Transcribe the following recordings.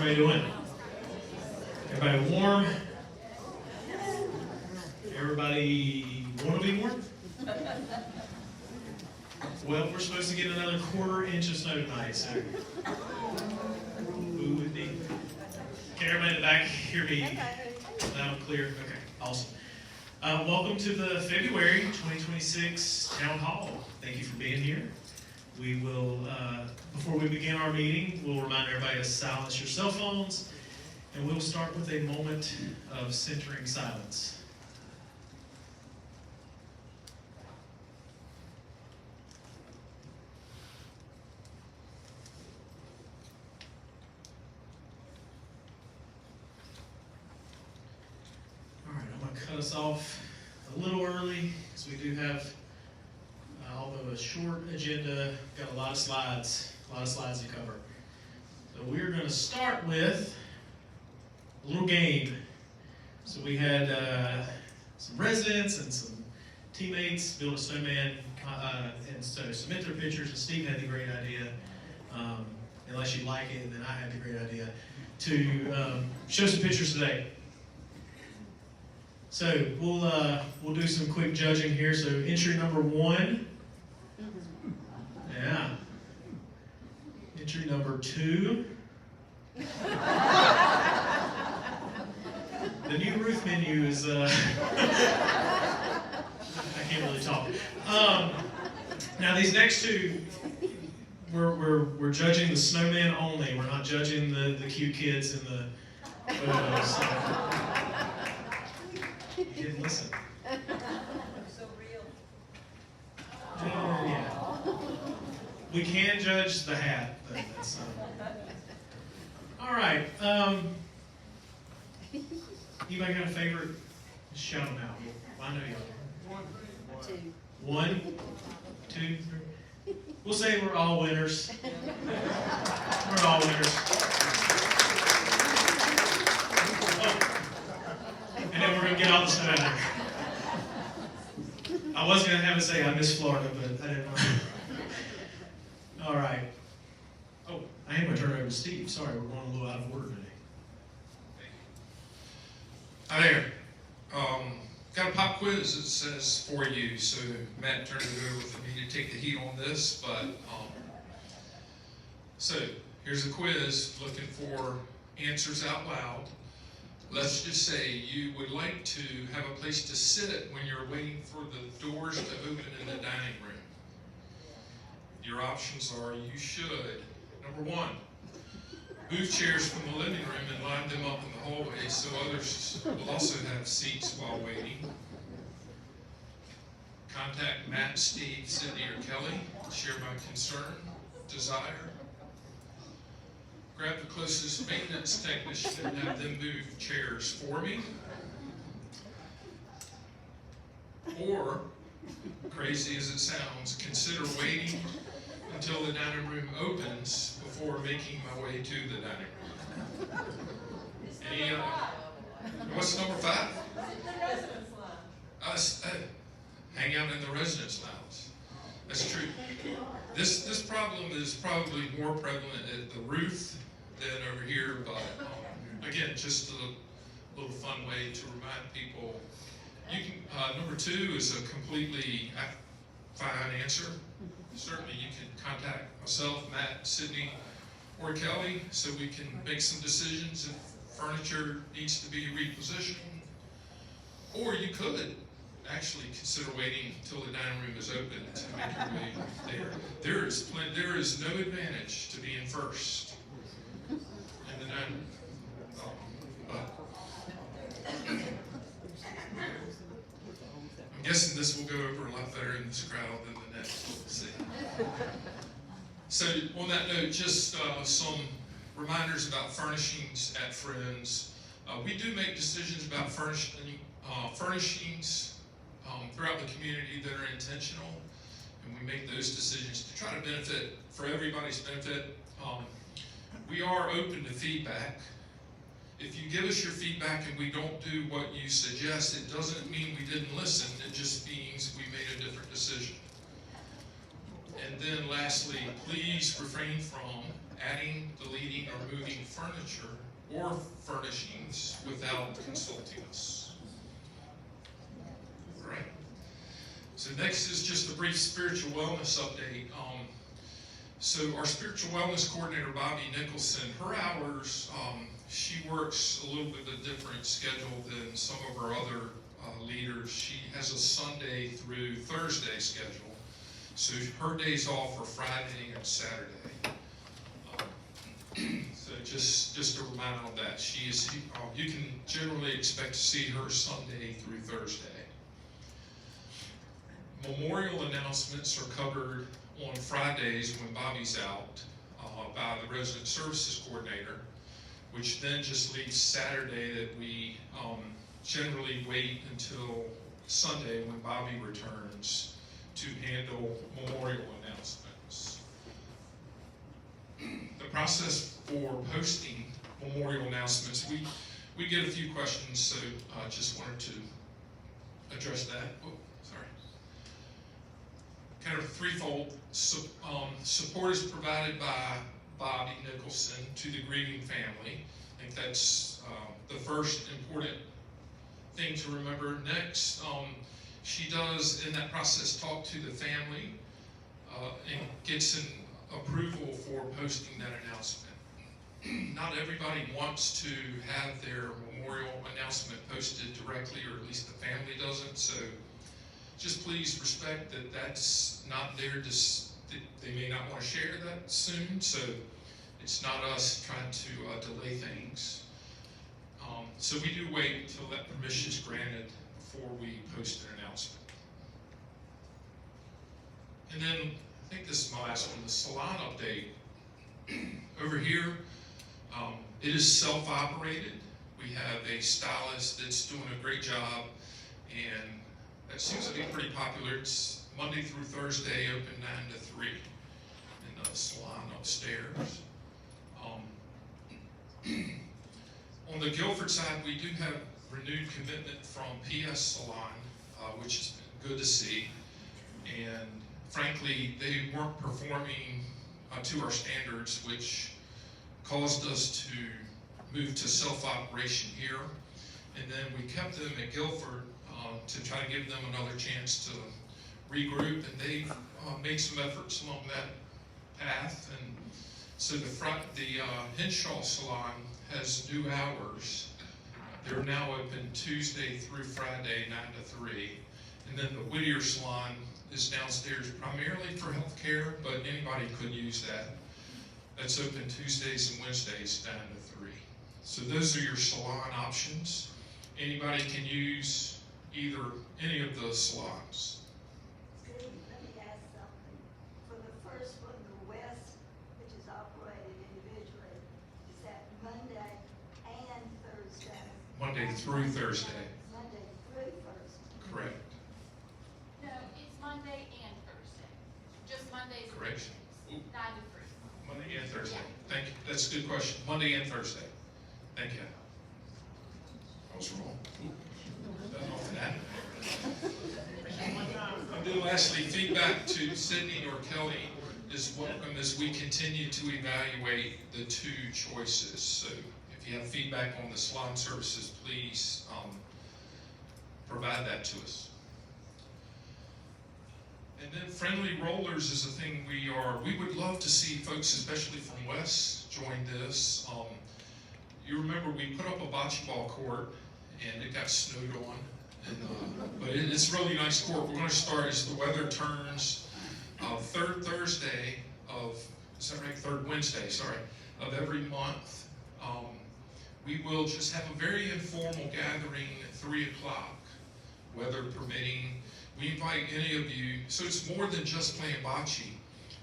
everybody doing? Everybody warm? Everybody want to be warm? Well, we're supposed to get another quarter-inch of snow tonight, so ooh, would be. Can everybody in the back hear me loud and clear? Okay, awesome. Welcome to the February 2026 Town Hall. Thank you for being here. We will, before we begin our meeting, we'll remind everybody to silence your cell phones, and we'll start with a moment of centering silence. All right, I'm going to cut us off a little early because we do have, although a short agenda, got a lot of slides to cover. So we're going to start with a little game. So we had some residents and some teammates build a snowman, and so submit their pictures, and Steve had the great idea, unless you like it, then I had the great idea, to show some pictures today. So we'll do some quick judging here. So entry number 1. Yeah. Entry number 2. The new Ruth menu is I can't really talk. Now these next two, we're judging the snowman only. We're not judging the cute kids in the photos. So. You didn't listen. So real. Yeah. We can judge the hat, but that's all right. Anybody got a favorite? Just shout them out. I know y'all. 1, 2, 3. We'll say we're all winners. We're all winners. Oh. And then we're going to get all the snow out of here. I was going to have to say I miss Florida, but I didn't know. All right. Oh, I am going to turn it over to Steve. Sorry, we're going a little out of order today. Hi there. Got a pop quiz that says for you, so Matt turned it over for me to take the heat on this, but so here's a quiz looking for answers out loud. Let's just say you would like to have a place to sit when you're waiting for the doors to open in the dining room. Your options are you should, number 1, move chairs from the living room and line them up in the hallway so others will also have seats while waiting. Contact Matt, Steve, Sydney, or Kelly. Share my concern, desire. Grab the closest maintenance technician and have them move chairs for me. Or, crazy as it sounds, consider waiting until the dining room opens before making my way to the dining room. Any, what's number 5? The residence lounge. Hang out in the residence lounge. That's true. This problem is probably more prevalent at the Ruth than over here, but again, just a little fun way to remind people. You can. Number 2 is a completely fine answer. Certainly, you can contact myself, Matt, Sydney, or Kelly, so we can make some decisions if furniture needs to be repositioned. Or you could actually consider waiting until the dining room is open to make your way there. There is no advantage to being first in the dining room. I'm guessing this will go over a lot better in this crowd than the next. We'll see. So on that note, just some reminders about furnishings at Friends. We do make decisions about furnishings throughout the community that are intentional, and we make those decisions to try to benefit, for everybody's benefit. We are open to feedback. If you give us your feedback and we don't do what you suggest, it doesn't mean we didn't listen, it just means we made a different decision. And then lastly, please refrain from adding, deleting, or moving furniture or furnishings without consulting us. All right. So next is just a brief spiritual wellness update. So our spiritual wellness coordinator, Bobby Nicholson, her hours, she works a little bit of a different schedule than some of our other leaders. She has a Sunday through Thursday schedule. So her days off are Friday and Saturday. So just a reminder on that. She is, you can generally expect to see her Sunday through Thursday. Memorial announcements are covered on Fridays when Bobby's out by the resident services coordinator, which then just leaves Saturday that we generally wait until Sunday when Bobby returns to handle memorial announcements. The process for posting memorial announcements, we get a few questions, so I just wanted to address that. Oh, sorry. Kind of threefold. Support is provided by Bobby Nicholson to the grieving family. I think that's the first important thing to remember. Next, she does, in that process, talk to the family and gets an approval for posting that announcement. Not everybody wants to have their memorial announcement posted directly, or at least the family doesn't, so just please respect that that's not their, they may not want to share that soon, so it's not us trying to delay things. So we do wait until that permission is granted before we post an announcement. And then, I think this is my last one, the salon update. Over here, it is self-operated. We have a stylist that's doing a great job, and that seems to be pretty popular. It's Monday through Thursday, open 9 to 3 in the salon upstairs. On the Guilford side, we do have renewed commitment from PS Salon, which has been good to see. And frankly, they weren't performing to our standards, which caused us to move to self-operation here. And then we kept them at Guilford to try to give them another chance to regroup, and they've made some efforts along that path. And so the Henshaw Salon has new hours. They're now open Tuesday through Friday, 9 to 3. And then the Whittier Salon is downstairs primarily for healthcare, but anybody could use that. That's open Tuesdays and Wednesdays, 9 to 3. So those are your salon options. Anybody can use any of the salons. Steve, let me ask something. For the first one, the West, which is operated individually, is that Monday and Thursday? Monday through Thursday. Monday through Thursday. Correct. No, it's Monday and Thursday. Just Mondays and Correct. Thursdays. 9 to 3. Monday and Thursday. Thank you. That's a good question. Monday and Thursday. Thank you. I was wrong. Nothing off of that. And then lastly, feedback to Sydney or Kelly is welcome as we continue to evaluate the two choices. So if you have feedback on the salon services, please provide that to us. And then friendly rollers is a thing we would love to see folks, especially from West, join this. You remember we put up a bocce ball court and it got snowed on. And, but it's a really nice court. We're going to start as the weather turns. Third Thursday of, is that right? Third Wednesday, sorry, of every month. We will just have a very informal gathering at 3 o'clock, weather permitting. We invite any of you, so it's more than just playing bocce.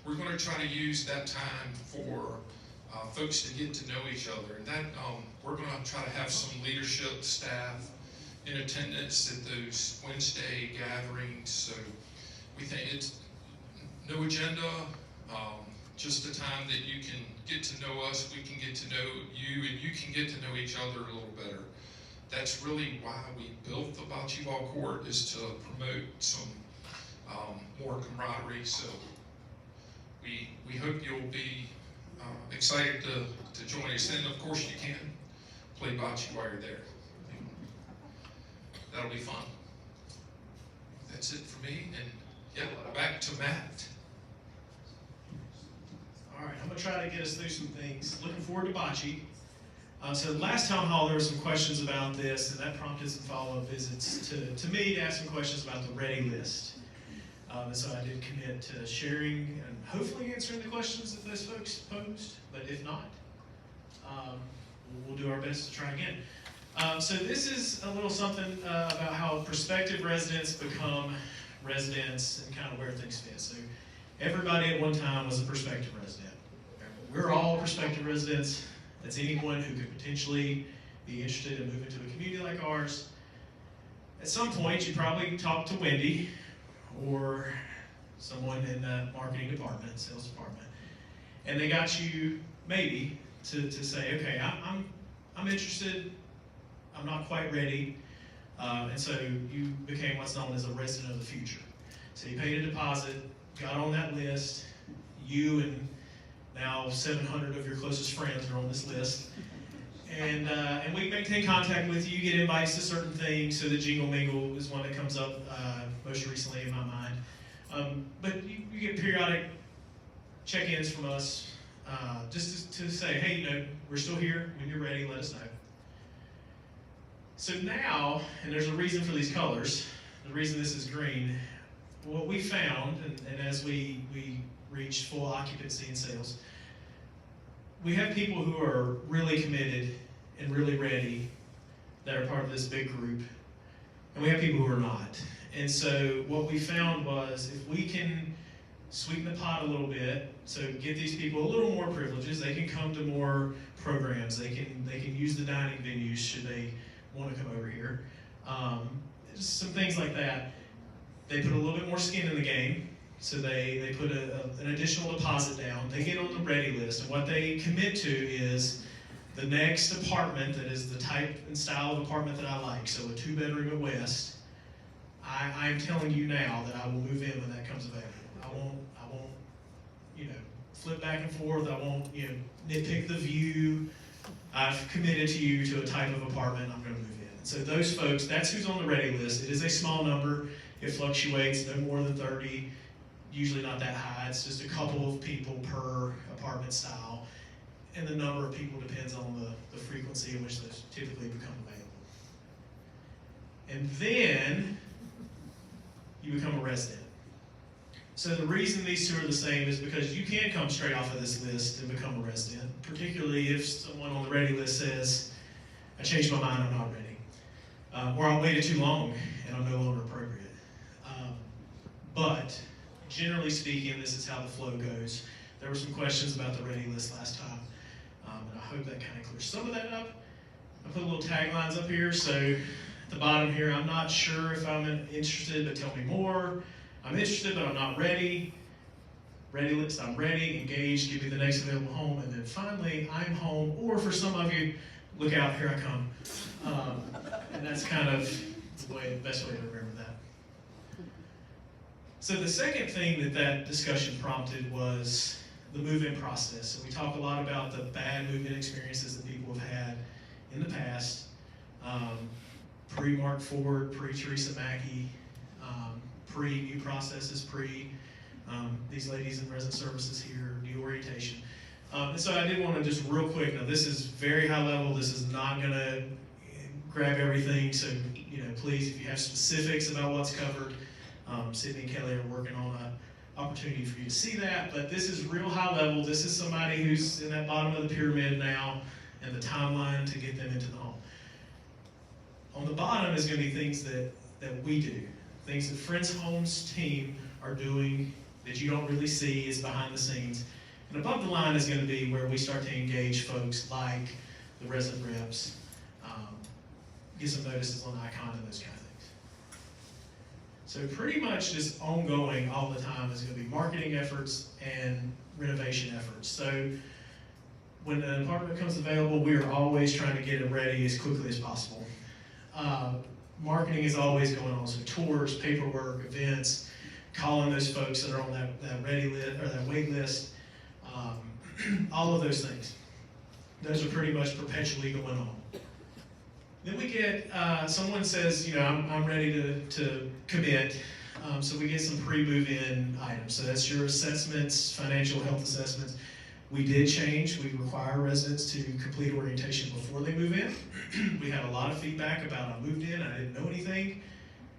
We're going to try to use that time for folks to get to know each other. And that we're going to try to have some leadership staff in attendance at those Wednesday gatherings. So we think it's no agenda, just a time that you can get to know us, we can get to know you, and you can get to know each other a little better. That's really why we built the bocce ball court, is to promote some more camaraderie. So we hope you'll be excited to join us. And of course you can play bocce while you're there. That'll be fun. That's it for me, and yeah, back to Matt. All right, I'm gonna try to get us through some things. Looking forward to bocce. So last town hall, there were some questions about this, and that prompted some follow-up visits to me to ask some questions about the ready list. And so I did commit to sharing and hopefully answering the questions that those folks posed, but if not, we'll do our best to try again. So this is a little something about how prospective residents become residents and kind of where things fit. So everybody at one time was a prospective resident. We're all prospective residents. That's anyone who could potentially be interested in moving to a community like ours. At some point, you probably talked to Wendy or someone in the marketing department, sales department, and they got you maybe to say, okay, I'm interested, I'm not quite ready, and so you became what's known as a resident of the future. So you paid a deposit, got on that list, you and now 700 of your closest friends are on this list. And we maintain contact with you. You get invites to certain things, so the Jingle Mingle is one that comes up most recently in my mind. But you get periodic check-ins from us just to say, hey, we're still here. When you're ready, let us know. So now, and there's a reason for these colors, the reason this is green, what we found, and as we reached full occupancy in sales, we have people who are really committed and really ready that are part of this big group, and we have people who are not. And so what we found was if we can sweeten the pot a little bit, so give these people a little more privileges, they can come to more programs, they can use the dining venues should they want to come over here. Some things like that. They put a little bit more skin in the game. So they put an additional deposit down. They get on the ready list, and what they commit to is the next apartment that is the type and style of apartment that I like. So a 2-bedroom at West. I'm telling you now that I will move in when that comes available. I won't flip back and forth. I won't nitpick the view. I've committed to you to a type of apartment. I'm going to move in. So those folks, that's who's on the ready list. It is a small number. It fluctuates, no more than 30. Usually not that high. It's just a couple of people per apartment style. And the number of people depends on the frequency in which those typically become available. And then you become a resident. So the reason these two are the same is because you can come straight off of this list and become a resident, particularly if someone on the ready list says, I changed my mind, I'm not ready. Or I waited too long and I'm no longer appropriate. But generally speaking, this is how the flow goes. There were some questions about the ready list last time, and I hope that kind of clears some of that up. I put little taglines up here, so at the bottom here, I'm not sure if I'm interested, but tell me more. I'm interested, but I'm not ready. Ready list, I'm ready. Engaged, give me the next available home. And then finally, I'm home, or for some of you, look out, here I come. And that's kind of the best way to remember that. So the second thing that discussion prompted was the move-in process. So we talk a lot about the bad move-in experiences that people have had in the past, pre-Mark Ford, pre-Teresa Mackey, pre-new processes, these ladies in resident services here, new orientation. And so I did want to just real quick, now this is very high level, this is not going to grab everything, so please, if you have specifics about what's covered, Sydney and Kelly are working on an opportunity for you to see that, but this is real high level. This is somebody who's in that bottom of the pyramid now, and the timeline to get them into the home. On the bottom is going to be things that we do, things that Friends Homes team are doing that you don't really see is behind the scenes. And above the line is going to be where we start to engage folks like the resident reps, get some notices on Icon and those kind of things. So pretty much just ongoing all the time is going to be marketing efforts and renovation efforts. So when an apartment becomes available, we are always trying to get it ready as quickly as possible. Marketing is always going on, so tours, paperwork, events, calling those folks that are on that ready list or that wait list. all of those things. Those are pretty much perpetually going on. Then we get, someone says, I'm ready to commit. So we get some pre-move-in items. So that's your assessments, financial health assessments. We did change. We require residents to complete orientation before they move in. We had a lot of feedback about I moved in, I didn't know anything.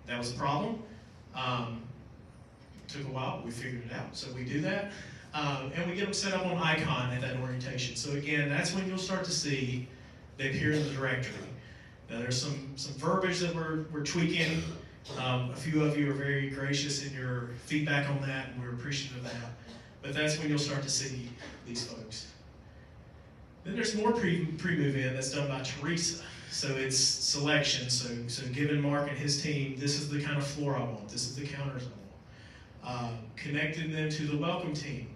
That was a problem. Took a while, but we figured it out. So we do that. And we get them set up on Icon at that orientation. So again, that's when you'll start to see they appear in the directory. Now there's some verbiage that we're tweaking. A few of you are very gracious in your feedback on that, and we're appreciative of that. But that's when you'll start to see these folks. Then there's more pre-move-in that's done by Teresa. So it's selection. So giving Mark and his team, this is the kind of floor I want. This is the counters I want. Connecting them to the welcome team.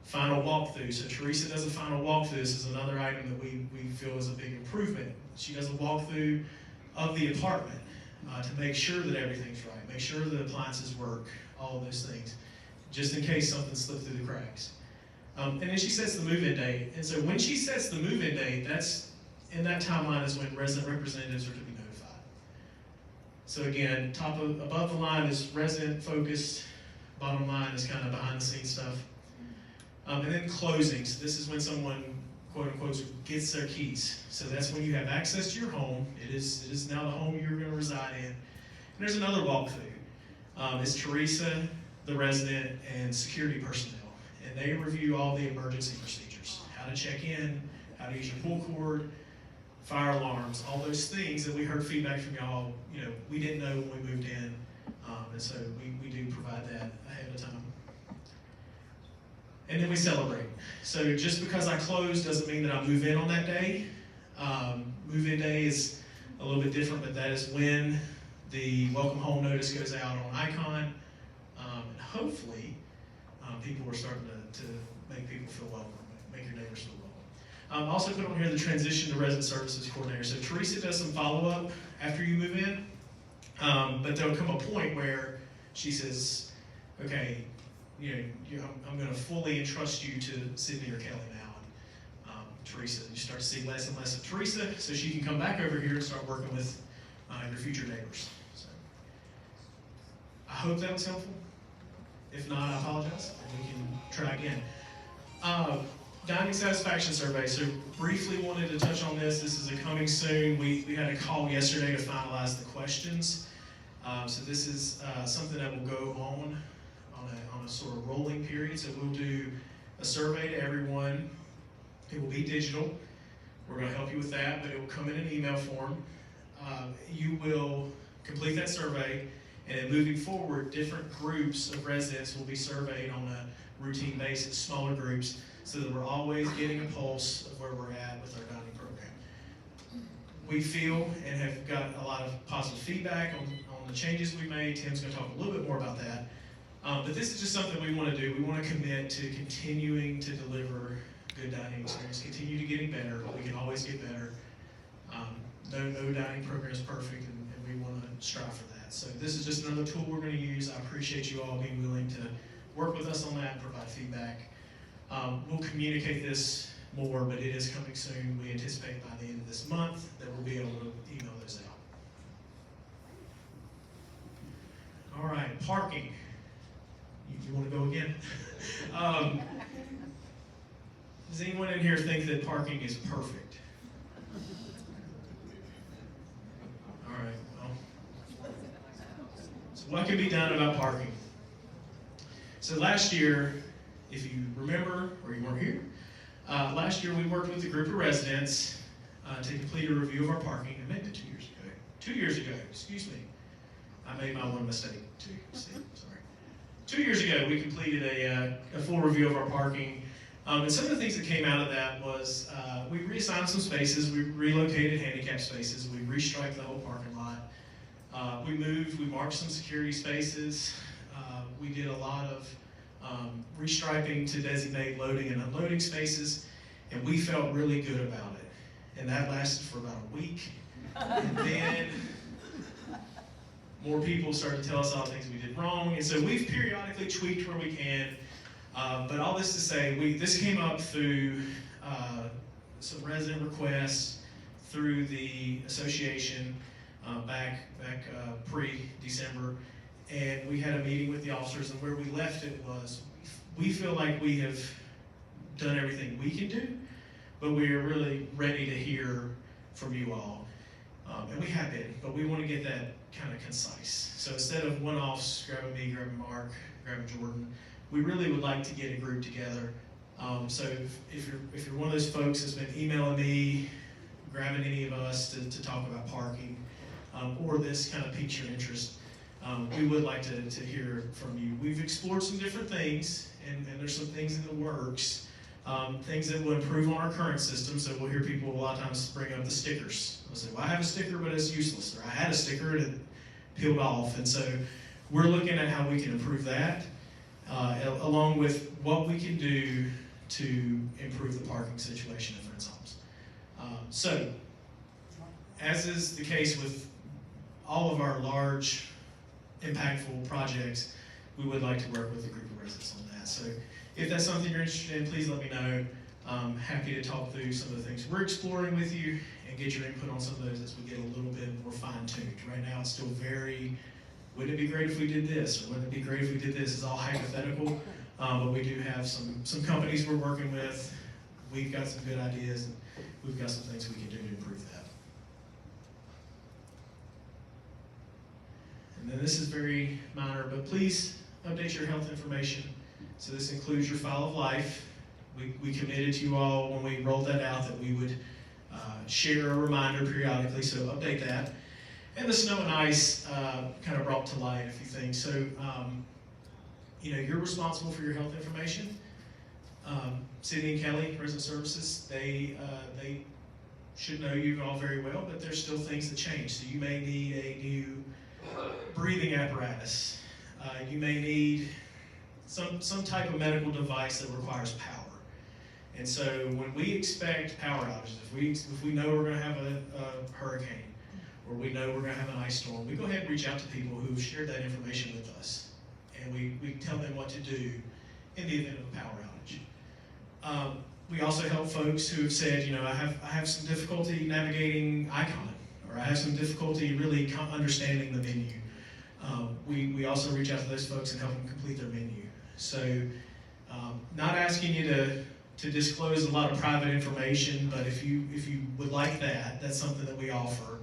Final walkthrough. So Teresa does a final walkthrough. This is another item that we feel is a big improvement. She does a walkthrough of the apartment to make sure that everything's right, make sure the appliances work, all of those things, just in case something slipped through the cracks. And then she sets the move-in date. And so when she sets the move-in date, that's in that timeline is when resident representatives are to be notified. So again, above the line is resident focused, bottom line is kind of behind the scenes stuff. And then closings. This is when someone, quote unquote, gets their keys. So that's when you have access to your home. It is now the home you're going to reside in. And there's another walkthrough. It's Teresa, the resident, and security personnel. And they review all the emergency procedures. How to check in, how to use your pull cord, fire alarms, all those things that we heard feedback from y'all, we didn't know when we moved in. And so we do provide that ahead of time. And then we celebrate. So just because I close doesn't mean that I move in on that day. Move-in day is a little bit different, but that is when the welcome home notice goes out on Icon. And hopefully, people are starting to make people feel welcome, make your neighbors feel welcome. Also put on here the transition to resident services coordinator. So Teresa does some follow-up after you move in, but there'll come a point where she says, okay, I'm going to fully entrust you to Sydney or Kelly now. And Teresa, you start to see less and less of Teresa, so she can come back over here and start working with your future neighbors. So I hope that was helpful. If not, I apologize, and we can try again. Dining satisfaction survey. So briefly wanted to touch on this. This is a coming soon. We had a call yesterday to finalize the questions. So this is something that will go on a sort of rolling period. So we'll do a survey to everyone. It will be digital. We're going to help you with that, but it will come in an email form. You will complete that survey, and then moving forward, different groups of residents will be surveyed on a routine basis, smaller groups, so that we're always getting a pulse of where we're at with our dining program. We feel and have got a lot of positive feedback on the changes we made. Tim's going to talk a little bit more about that. But this is just something we want to do. We want to commit to continuing to deliver good dining experience, continue to getting better. We can always get better. No dining program is perfect, and we want to strive for that. So this is just another tool we're going to use. I appreciate you all being willing to work with us on that and provide feedback. We'll communicate this more, but it is coming soon. We anticipate by the end of this month that we'll be able to email those out. All right, parking. You want to go again? Does anyone in here think that parking is perfect? All right, well. So what can be done about parking? So last year, if you remember, or you weren't here, last year we worked with a group of residents to complete a review of our parking. I meant it 2 years ago. 2 years ago, excuse me. I made my one mistake too. See, sorry. 2 years ago, we completed a full review of our parking. And some of the things that came out of that was we reassigned some spaces, we relocated handicap spaces, we restriped the whole parking lot. We marked some security spaces. We did a lot of restriping to designate loading and unloading spaces, and we felt really good about it. And that lasted for about a week. And then more people started to tell us all the things we did wrong. And so we've periodically tweaked where we can. But all this to say, this came up through some resident requests through the association back pre-December, and we had a meeting with the officers, and where we left it was, we feel like we have done everything we can do, but we are really ready to hear from you all. And we have been, but we want to get that kind of concise. So instead of one-offs, grabbing me, grabbing Mark, grabbing Jordan, we really would like to get a group together. So if you're one of those folks that's been emailing me, grabbing any of us to talk about parking, or this kind of piques your interest, we would like to hear from you. We've explored some different things, and there's some things in the works, things that will improve on our current system. So we'll hear people a lot of times bring up the stickers. They'll say, well, I have a sticker, but it's useless. Or I had a sticker and it peeled off. And so we're looking at how we can improve that, along with what we can do to improve the parking situation at Friends Homes. So, as is the case with all of our large, impactful projects, we would like to work with a group of residents on that. So if that's something you're interested in, please let me know. I'm happy to talk through some of the things we're exploring with you and get your input on some of those as we get a little bit more fine-tuned. Right now it's still very, wouldn't it be great if we did this? Or wouldn't it be great if we did this? It's all hypothetical, but we do have some companies we're working with. We've got some good ideas, and we've got some things we can do to improve that. And then this is very minor, but please update your health information. So this includes your file of life. We committed to you all when we rolled that out that we would share a reminder periodically, so update that. And the snow and ice kind of brought to light a few things. So, you're responsible for your health information. Sydney and Kelly, Resident Services, they should know you all very well, but there's still things that change. So you may need a new breathing apparatus. You may need some type of medical device that requires power. And so when we expect power outages, if we know we're going to have a hurricane, or we know we're going to have an ice storm, we go ahead and reach out to people who've shared that information with us. And we tell them what to do in the event of a power outage. We also help folks who have said, I have some difficulty navigating Icon, or I have some difficulty really understanding the menu. We also reach out to those folks and help them complete their menu. So not asking you to disclose a lot of private information, but if you would like that, that's something that we offer.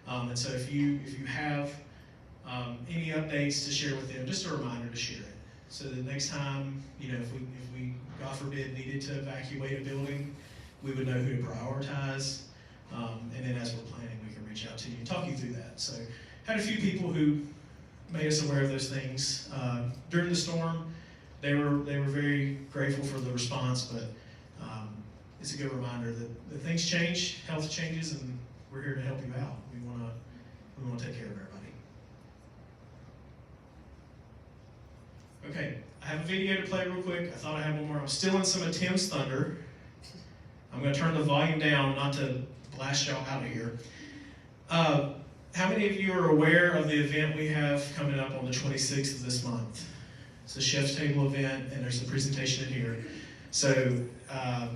And so if you have any updates to share with them, just a reminder to share it. So that next time, if we, God forbid, needed to evacuate a building, we would know who to prioritize. And then as we're planning, we can reach out to you and talk you through that. So had a few people who made us aware of those things. During the storm, they were very grateful for the response, but it's a good reminder that things change, health changes, and we're here to help you out. We want to take care of everybody. Okay, I have a video to play real quick. I thought I had one more. I'm stealing some of Tim's thunder. I'm going to turn the volume down, not to blast y'all out of here. How many of you are aware of the event we have coming up on the 26th of this month? It's a Chef's Table event, and there's a presentation in here. So I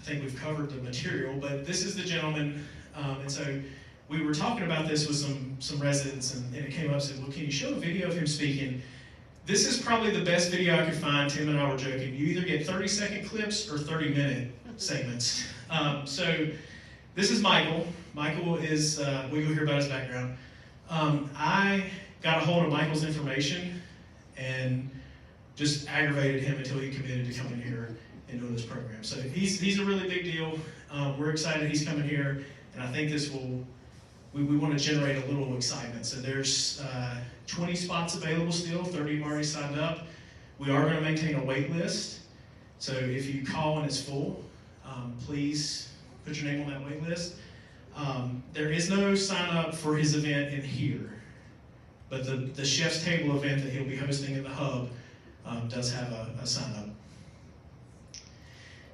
think we've covered the material, but this is the gentleman, and so we were talking about this with some residents, and it came up and said, well, can you show a video of him speaking? This is probably the best video I could find. Tim and I were joking. You either get 30-second clips or 30-minute segments. So this is Michael. Michael is, we will hear about his background. I got a hold of Michael's information and just aggravated him until he committed to coming here and doing this program. So he's a really big deal. We're excited he's coming here, and I think this will, we want to generate a little excitement. So there's 20 spots available still, 30 have already signed up. We are going to maintain a wait list. So if you call and it's full, please put your name on that wait list. There is no sign up for his event in here, but the Chef's Table event that he'll be hosting in the hub does have a sign up.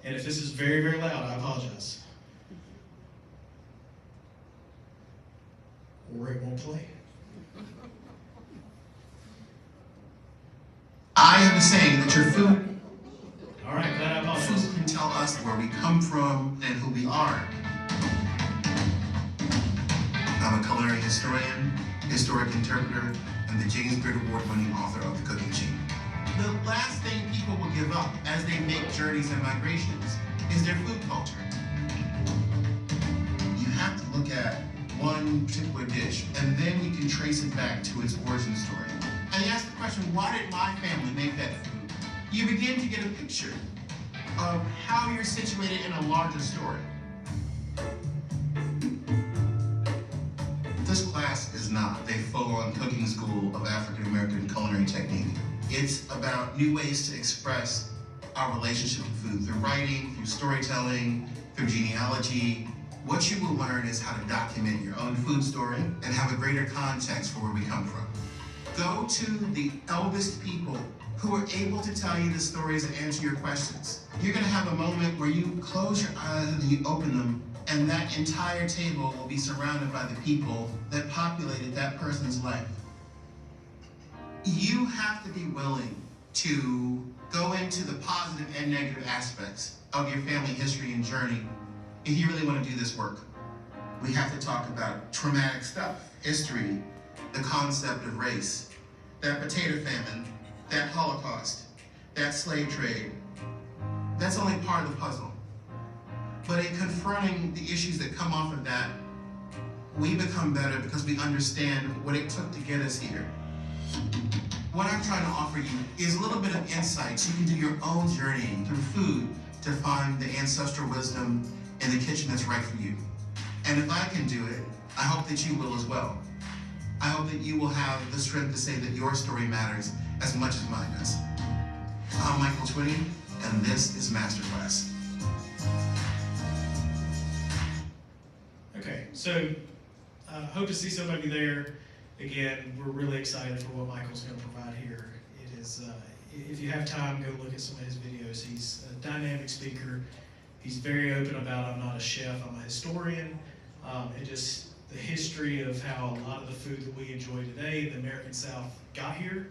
And if this is very, very loud, I apologize. Or it won't play. I am the saying that your food All right, glad I apologized. can tell us where we come from and who we are. I'm a culinary historian, historic interpreter, and the James Beard Award-winning author of The Cooking Machine. The last thing people will give up as they make journeys and migrations is their food culture. You have to look at one particular dish, and then you can trace it back to its origin story. And you ask the question, why did my family make that food? You begin to get a picture of how you're situated in a larger story. This class is not a full-on cooking school of African American culinary technique. It's about new ways to express our relationship to food through writing, through storytelling, through genealogy. What you will learn is how to document your own food story and have a greater context for where we come from. Go to the eldest people who are able to tell you the stories and answer your questions. You're gonna have a moment where you close your eyes and you open them, and that entire table will be surrounded by the people that populated that person's life. You have to be willing to go into the positive and negative aspects of your family history and journey if you really want to do this work. We have to talk about traumatic stuff, history, the concept of race, that potato famine, that Holocaust, that slave trade. That's only part of the puzzle. But in confronting the issues that come off of that, we become better because we understand what it took to get us here. What I'm trying to offer you is a little bit of insight so you can do your own journey through food to find the ancestral wisdom in the kitchen that's right for you. And if I can do it, I hope that you will as well. I hope that you will have the strength to say that your story matters as much as mine does. I'm Michael Twinney, and this is Masterclass. Okay, so hope to see some of you there. Again, we're really excited for what Michael's going to provide here. It is, if you have time, go look at some of his videos. He's a dynamic speaker. He's very open about, I'm not a chef, I'm a historian. And just the history of how a lot of the food that we enjoy today in the American South got here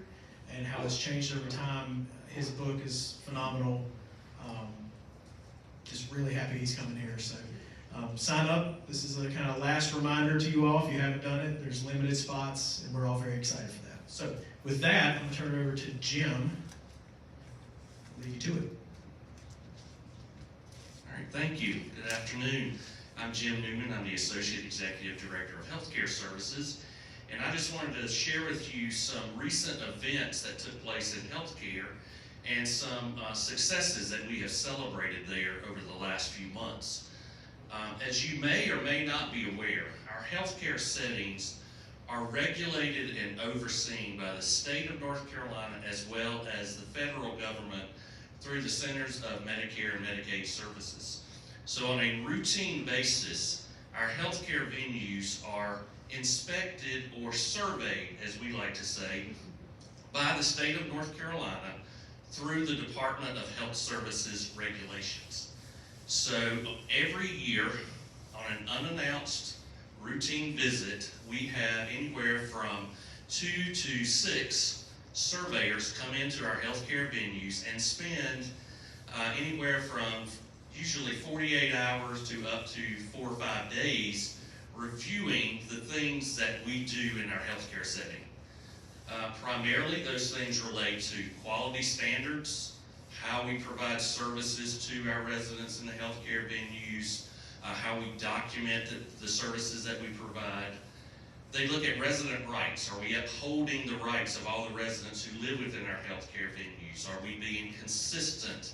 and how it's changed over time. His book is phenomenal. Just really happy he's coming here. So sign up. This is a kind of last reminder to you all. If you haven't done it, there's limited spots, and we're all very excited for that. So with that, I'm going to turn it over to Jim. Leave you to it. All right, thank you. Good afternoon. I'm Jim Newman. I'm the Associate Executive Director of Healthcare Services, and I just wanted to share with you some recent events that took place in healthcare and some successes that we have celebrated there over the last few months. As you may or may not be aware, our healthcare settings are regulated and overseen by the state of North Carolina as well as the federal government through the Centers of Medicare and Medicaid Services. So on a routine basis, our healthcare venues are inspected or surveyed, as we like to say, by the state of North Carolina through the Department of Health Services regulations. So every year, on an unannounced routine visit, we have anywhere from 2 to 6 surveyors come into our healthcare venues and spend anywhere from usually 48 hours to up to 4 or 5 days reviewing the things that we do in our healthcare setting. Primarily, those things relate to quality standards, how we provide services to our residents in the healthcare venues, how we document the services that we provide. They look at resident rights. Are we upholding the rights of all the residents who live within our healthcare venues? Are we being consistent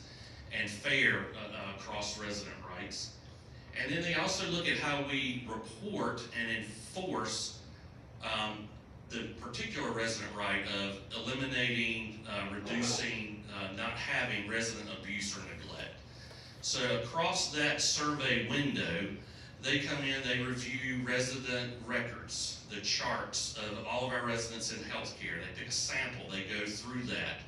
and fair across resident rights? And then they also look at how we report and enforce the particular resident right of eliminating, reducing, not having resident abuse or neglect. So across that survey window, they come in, they review resident records, the charts of all of our residents in healthcare. They pick a sample, they go through that.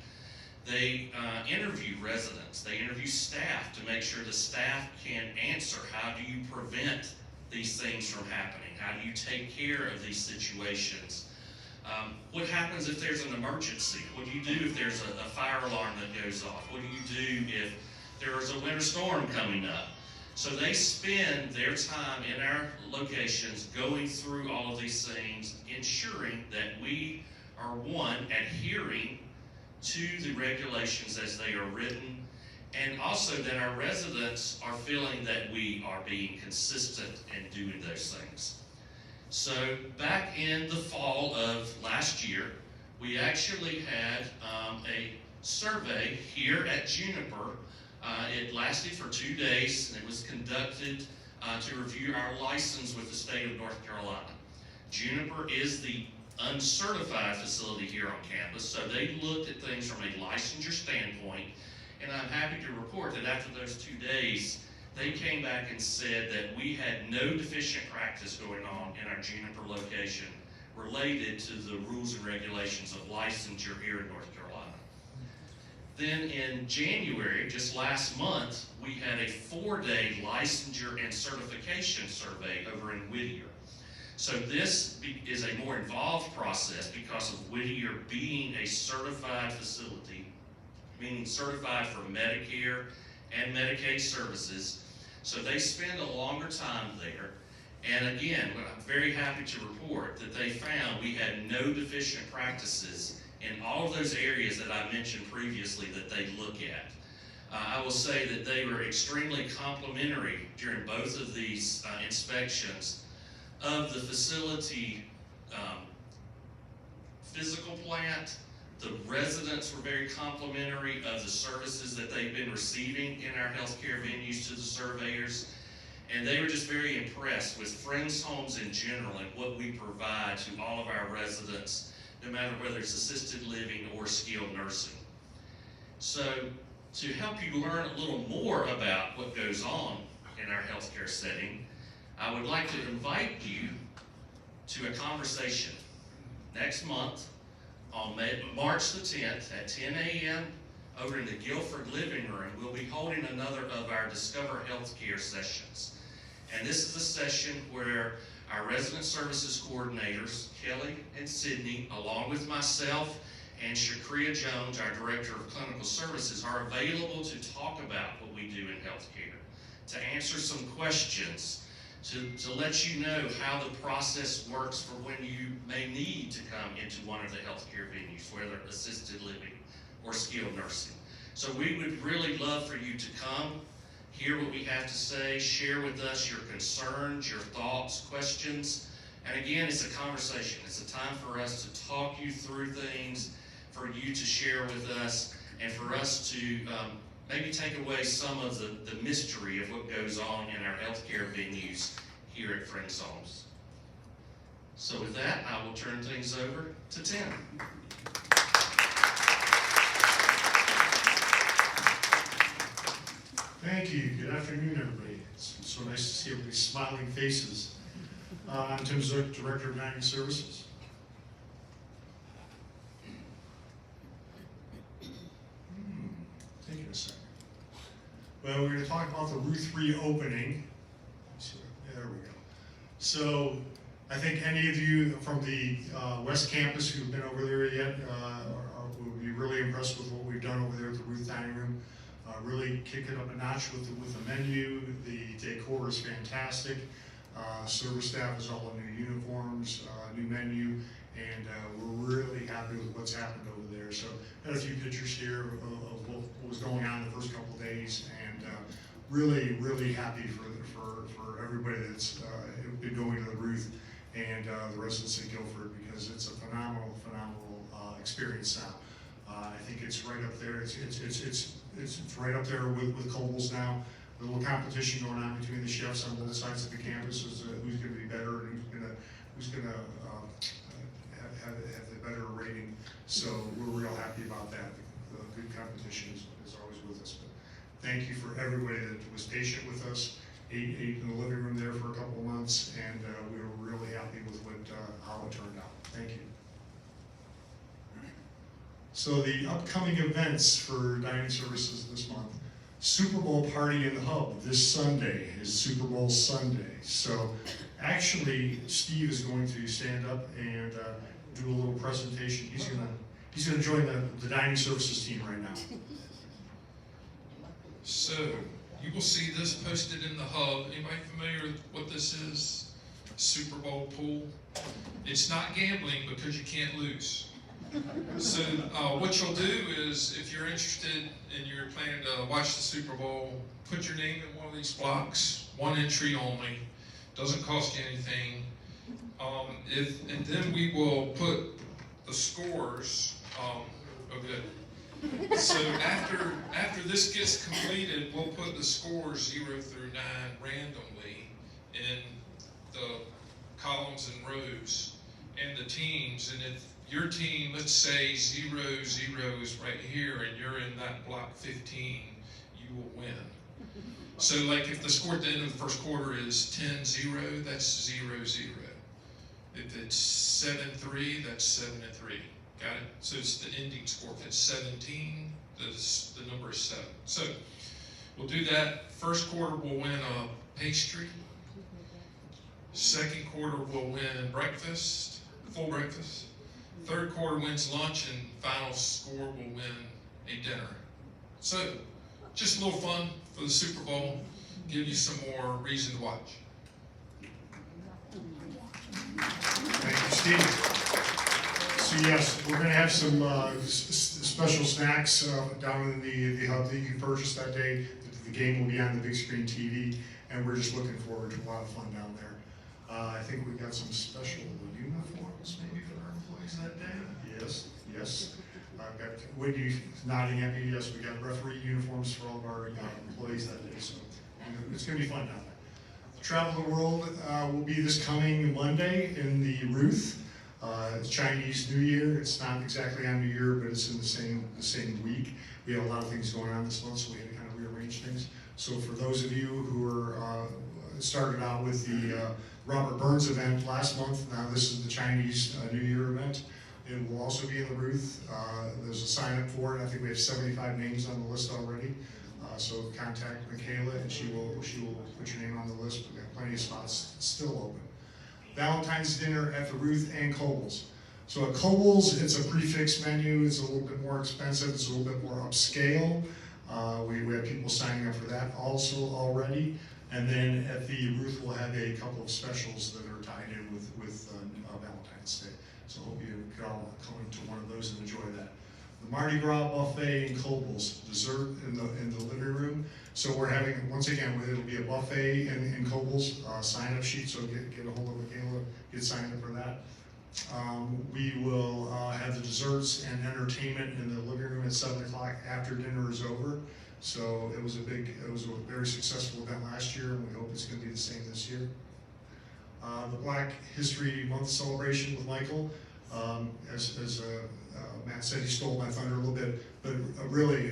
They interview residents, they interview staff to make sure the staff can answer how do you prevent these things from happening? How do you take care of these situations? What happens if there's an emergency? What do you do if there's a fire alarm that goes off? What do you do if there is a winter storm coming up? So they spend their time in our locations going through all of these things, ensuring that we are, one, adhering to the regulations as they are written, and also that our residents are feeling that we are being consistent in doing those things. So back in the fall of last year, we actually had a survey here at Juniper. It lasted for 2 days, and it was conducted to review our license with the state of North Carolina. Juniper is the uncertified facility here on campus, so they looked at things from a licensure standpoint, and I'm happy to report that after those 2 days, they came back and said that we had no deficient practice going on in our Juniper location related to the rules and regulations of licensure here in North Carolina. Then in January, just last month, we had a 4-day licensure and certification survey over in Whittier. So this is a more involved process because of Whittier being a certified facility, meaning certified for Medicare and Medicaid services. So they spend a longer time there. And again, I'm very happy to report that they found we had no deficient practices in all of those areas that I mentioned previously that they look at. I will say that they were extremely complimentary during both of these inspections of the facility physical plant. The residents were very complimentary of the services that they've been receiving in our healthcare venues to the surveyors. And they were just very impressed with Friends Homes in general and what we provide to all of our residents, no matter whether it's assisted living or skilled nursing. So to help you learn a little more about what goes on in our healthcare setting, I would like to invite you to a conversation next month on March the 10th at 10 a.m. over in the Guilford Living Room. We'll be holding another of our Discover Healthcare sessions. And this is a session where our resident services coordinators, Kelly and Sydney, along with myself and Shakria Jones, our Director of Clinical Services, are available to talk about what we do in healthcare, to answer some questions, to let you know how the process works for when you may need to come into one of the healthcare venues, whether assisted living or skilled nursing. So we would really love for you to come, hear what we have to say, share with us your concerns, your thoughts, questions. And again, it's a conversation. It's a time for us to talk you through things, for you to share with us, and for us to maybe take away some of the mystery of what goes on in our healthcare venues here at Friends Homes. So with that, I will turn things over to Tim. Thank you. Good afternoon, everybody. It's so nice to see everybody's smiling faces. I'm Tim Zook, Director of Dining Services. Taking a second. Well, we're going to talk about the Ruth reopening. There we go. So, I think any of you from the West Campus who've been over there yet will be really impressed with what we've done over there at the Ruth Dining Room. Really kick it up a notch with the menu. The decor is fantastic. Service staff is all in new uniforms, new menu, and we're really happy with what's happened over there. So got a few pictures here of what was going on the first couple of days, and really, really happy for everybody that's been going to the Ruth and the residents of Guilford, because it's a phenomenal experience now. I think it's right up there. It's right up there with Cobles now. A little competition going on between the chefs on both sides of the campus as who's going to be better and who's going to have the better rating. So we're real happy about that. The good competition is always with us. But thank you for everybody that was patient with us. Ate in the living room there for a couple of months, and we were really happy with how it turned out. Thank you. So the upcoming events for dining services this month: Super Bowl party in the Hub this Sunday is Super Bowl Sunday. So actually, Steve is going to stand up and do a little presentation. He's gonna join the dining services team right now. So, you will see this posted in the hub. Anybody familiar with what this is? Super Bowl pool. It's not gambling because you can't lose. So, what you'll do is, if you're interested and you're planning to watch the Super Bowl, put your name in one of these blocks, one entry only, doesn't cost you anything. And then we will put the scores, So after this gets completed, we'll put the scores 0 through 9 randomly in the columns and rows and the teams. And if your team, let's say 0-0 is right here and you're in that block 15, you will win. So like if the score at the end of the first quarter is 10-0, that's 0-0. If it's 7-3, that's 7-3. Got it? So it's the ending score. If it's 17, the number is 7. So we'll do that. First quarter we'll win a pastry. Second quarter we'll win breakfast, full breakfast. Third quarter wins lunch, and final score will win a dinner. So just a little fun for the Super Bowl. Give you some more reason to watch. Thank you, Steve. So yes, we're going to have some special snacks down in the hub that you can purchase that day. The game will be on the big screen TV, and we're just looking forward to a lot of fun down there. I think we've got some special uniforms maybe for our employees that day. Yes. I've got Whitney nodding at me. Yes, we got referee uniforms for all of our employees that day. So it's going to be fun down there. Travel the World will be this coming Monday in the Ruth. It's Chinese New Year. It's not exactly on New Year, but it's in the same week. We have a lot of things going on this month, so we had to kind of rearrange things. So for those of you who are started out with the Robert Burns event last month, now this is the Chinese New Year event. It will also be in the Ruth. There's a sign up for it. I think we have 75 names on the list already. So contact Michaela, and she will put your name on the list. We've got plenty of spots still open. Valentine's dinner at the Ruth and Kohl's. So at Kohl's, it's a prefix menu. It's a little bit more expensive. It's a little bit more upscale. We have people signing up for that also already. And then at the Ruth, we'll have a couple of specials that are tied in with Valentine's Day. So hope you could all come to one of those and enjoy that. The Mardi Gras buffet in Kohl's, dessert in the living room. So we're having, once again, it'll be a buffet in Kohl's, sign-up sheet, so get a hold of Michaela, get signed up for that. We will have the desserts and entertainment in the living room at 7 o'clock after dinner is over. So it was a very successful event last year, and we hope it's going to be the same this year. The Black History Month celebration with Michael. As Matt said, he stole my thunder a little bit, but really,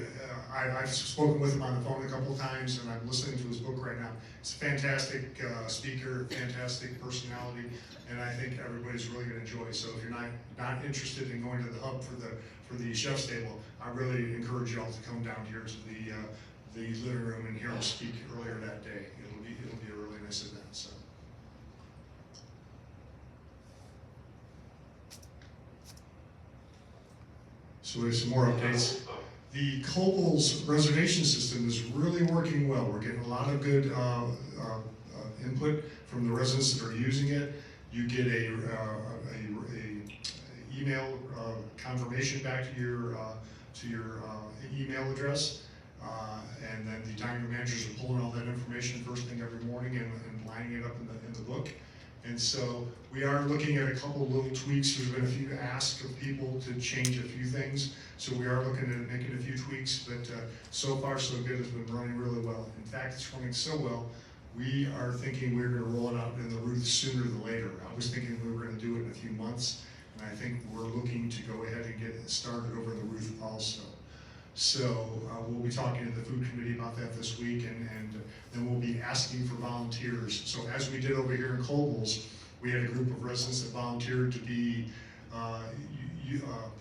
I've spoken with him on the phone a couple of times, and I'm listening to his book right now. He's a fantastic speaker, fantastic personality, and I think everybody's really going to enjoy it. So if you're not interested in going to the hub for the chef's table, I really encourage you all to come down here to the living room and hear him speak earlier that day. It'll be a really nice event. So we have some more updates. The Kohl's reservation system is really working well. We're getting a lot of good input from the residents that are using it. You get a email confirmation back to your email address, and then the dining room managers are pulling all that information first thing every morning and lining it up in the book. And so we are looking at a couple of little tweaks. There's been a few asks of people to change a few things. So we are looking at making a few tweaks, but so far so good. It's been running really well. In fact, it's running so well, we are thinking we're going to roll it out in the Ruth sooner than later. I was thinking we were going to do it in a few months, and I think we're looking to go ahead and get it started over the Ruth also. So we'll be talking to the food committee about that this week, and then we'll be asking for volunteers. So as we did over here in Kohl's, we had a group of residents that volunteered to be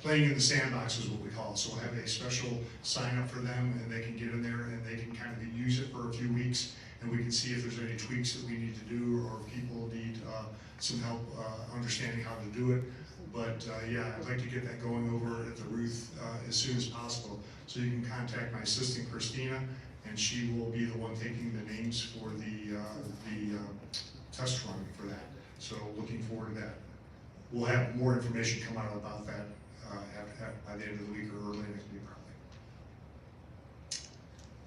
playing in the sandbox is what we call it. So we'll have a special sign up for them, and they can get in there and they can kind of use it for a few weeks, and we can see if there's any tweaks that we need to do, or if people need some help understanding how to do it. But yeah, I'd like to get that going over at the Ruth as soon as possible. So you can contact my assistant Christina, and she will be the one taking the names for the test run for that. So looking forward to that. We'll have more information come out about that by the end of the week or early next week probably.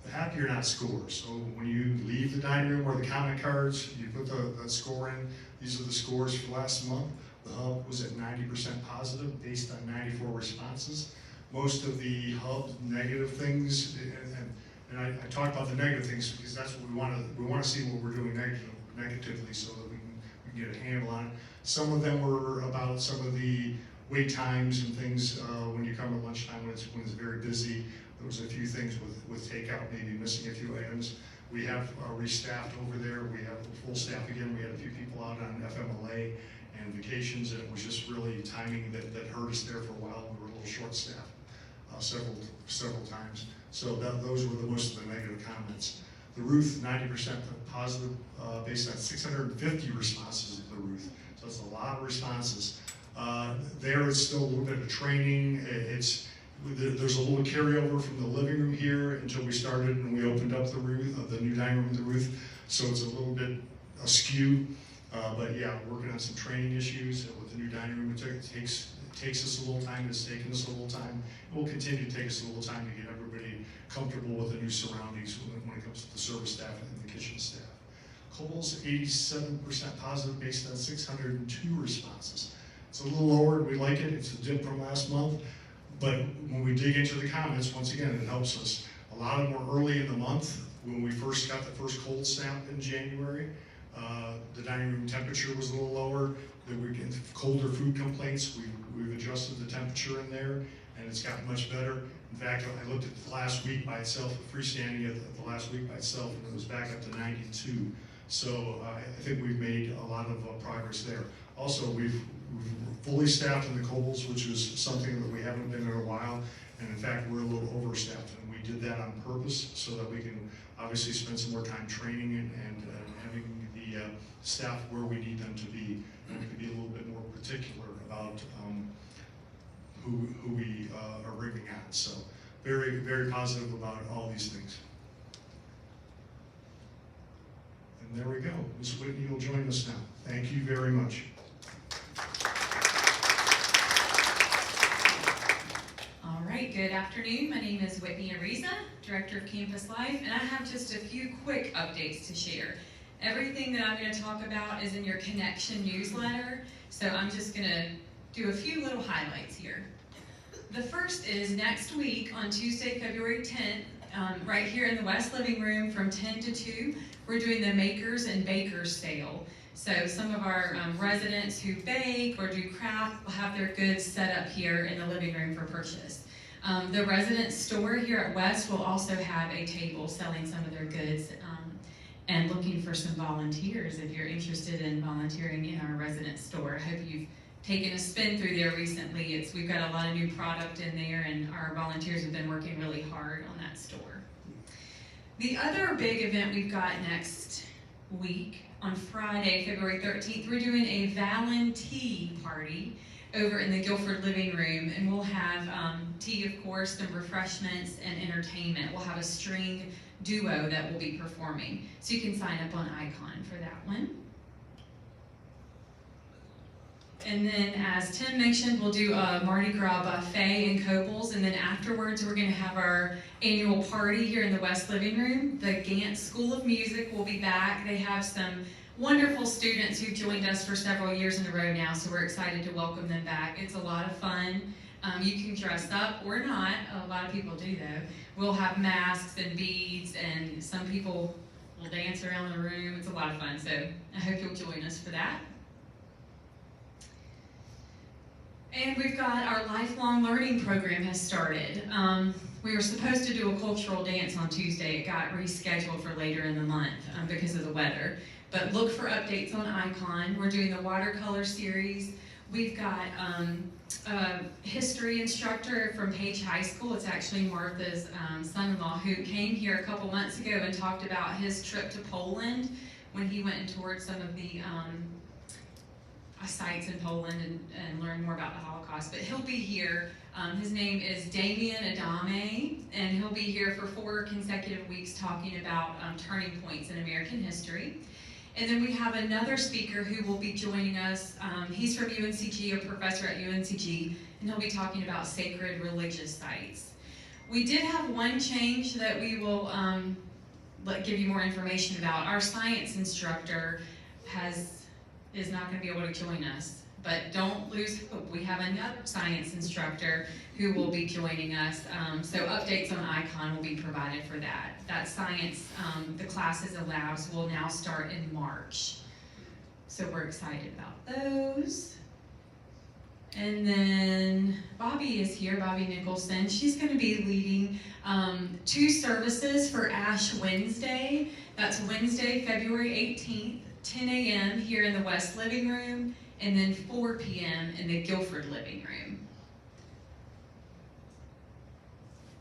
The happy or not scores. So when you leave the dining room or the comment cards, you put the score in. These are the scores for last month. The hub was at 90% positive based on 94 responses. Most of the hub negative things, and I talked about the negative things because that's what we want to see what we're doing negatively so that we can get a handle on it. Some of them were about some of the wait times and things when you come at lunchtime when it's very busy. There was a few things with takeout, maybe missing a few items. We have restaffed over there. We have full staff again. We had a few people out on FMLA and vacations, and it was just really timing that hurt us there for a while. We were a little short-staffed several times. So those were most of the negative comments. The Ruth, 90% positive based on 650 responses of the Ruth. So it's a lot of responses. There is still a little bit of training. There's a little carryover from the living room here until we started and we opened up the Ruth, the new dining room, the Ruth. So it's a little bit askew. But yeah, working on some training issues with the new dining room. It takes us a little time. It's taken us a little time. It will continue to take us a little time to get everybody comfortable with the new surroundings when it comes to the service staff and the kitchen staff. Kohl's, 87% positive based on 602 responses. It's a little lower. We like it. It's a dip from last month. But when we dig into the comments, once again, it helps us. A lot of them were early in the month when we first got the first cold snap in January. The dining room temperature was a little lower. There were colder food complaints. We've adjusted the temperature in there, and it's gotten much better. In fact, I looked at the last week by itself, freestanding at the last week by itself, and it was back up to 92. So I think we've made a lot of progress there. Also, we've fully staffed in the Kohl's, which is something that we haven't been in a while. And in fact, we're a little overstaffed, and we did that on purpose so that we can obviously spend some more time training and having the staff where we need them to be, and we can be a little bit more particular about who we are bringing on. So very, very positive about all these things. And there we go. Ms. Whitney will join us now. Thank you very much. All right, good afternoon. My name is Whitney Ariza, Director of Campus Life, and I have just a few quick updates to share. Everything that I'm going to talk about is in your Connection newsletter, so I'm just going to do a few little highlights here. The first is next week on Tuesday, February 10th, right here in the West Living Room from 10 to 2, we're doing the Makers and Bakers sale. So some of our residents who bake or do craft will have their goods set up here in the living room for purchase. The resident store here at West will also have a table selling some of their goods and looking for some volunteers if you're interested in volunteering in our resident store. I hope you've taken a spin through there recently. We've got a lot of new product in there, and our volunteers have been working really hard on that store. The other big event we've got next week, on Friday, February 13th, we're doing a Valentee party over in the Guilford living room, and we'll have tea, of course, some refreshments, and entertainment. We'll have a string duo that will be performing. So you can sign up on Icon for that one. And then, as Tim mentioned, we'll do a Mardi Gras buffet in Cobles, and then afterwards we're going to have our annual party here in the West Living Room. The Gant School of Music will be back. They have some wonderful students who've joined us for several years in a row now, so we're excited to welcome them back. It's a lot of fun. You can dress up or not. A lot of people do, though. We'll have masks and beads, and some people will dance around the room. It's a lot of fun, so I hope you'll join us for that. And we've got our lifelong learning program has started. We were supposed to do a cultural dance on Tuesday. It got rescheduled for later in the month because of the weather. But look for updates on Icon. We're doing the watercolor series. We've got a history instructor from Page High School. It's actually Martha's son-in-law who came here a couple months ago and talked about his trip to Poland when he went and toured some of the sites in Poland and learn more about the Holocaust. But he'll be here. His name is Damien Adame, and he'll be here for 4 consecutive weeks talking about turning points in American history. And then we have another speaker who will be joining us. He's from UNCG, a professor at UNCG, and he'll be talking about sacred religious sites. We did have one change that we will give you more information about. Our science instructor is not going to be able to join us, but don't lose hope. We have another science instructor who will be joining us. So updates on ICON will be provided for that. That science, the classes and labs will now start in March. So we're excited about those. And then Bobby is here, Bobby Nicholson. She's going to be leading 2 services for Ash Wednesday. That's Wednesday, February 18th, 10 a.m. here in the West Living Room, and then 4 p.m. in the Guilford Living Room.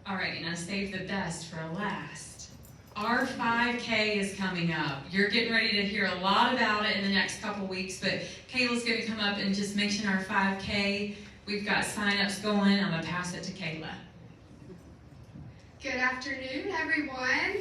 All right, and I saved the best for last. Our 5K is coming up. You're getting ready to hear a lot about it in the next couple weeks, but Kayla's going to come up and just mention our 5K. We've got sign-ups going. I'm going to pass it to Kayla. Good afternoon, everyone.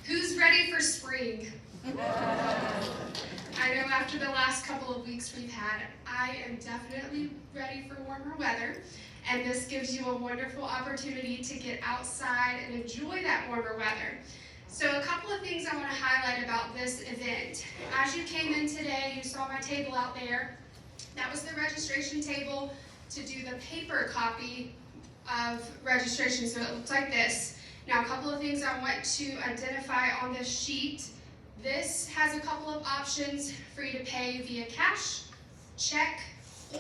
Who's ready for spring? I know after the last couple of weeks we've had, I am definitely ready for warmer weather. And this gives you a wonderful opportunity to get outside and enjoy that warmer weather. So a couple of things I want to highlight about this event. As you came in today, you saw my table out there. That was the registration table to do the paper copy of registration. So it looks like this. Now a couple of things I want to identify on this sheet. This has a couple of options for you to pay via cash, check,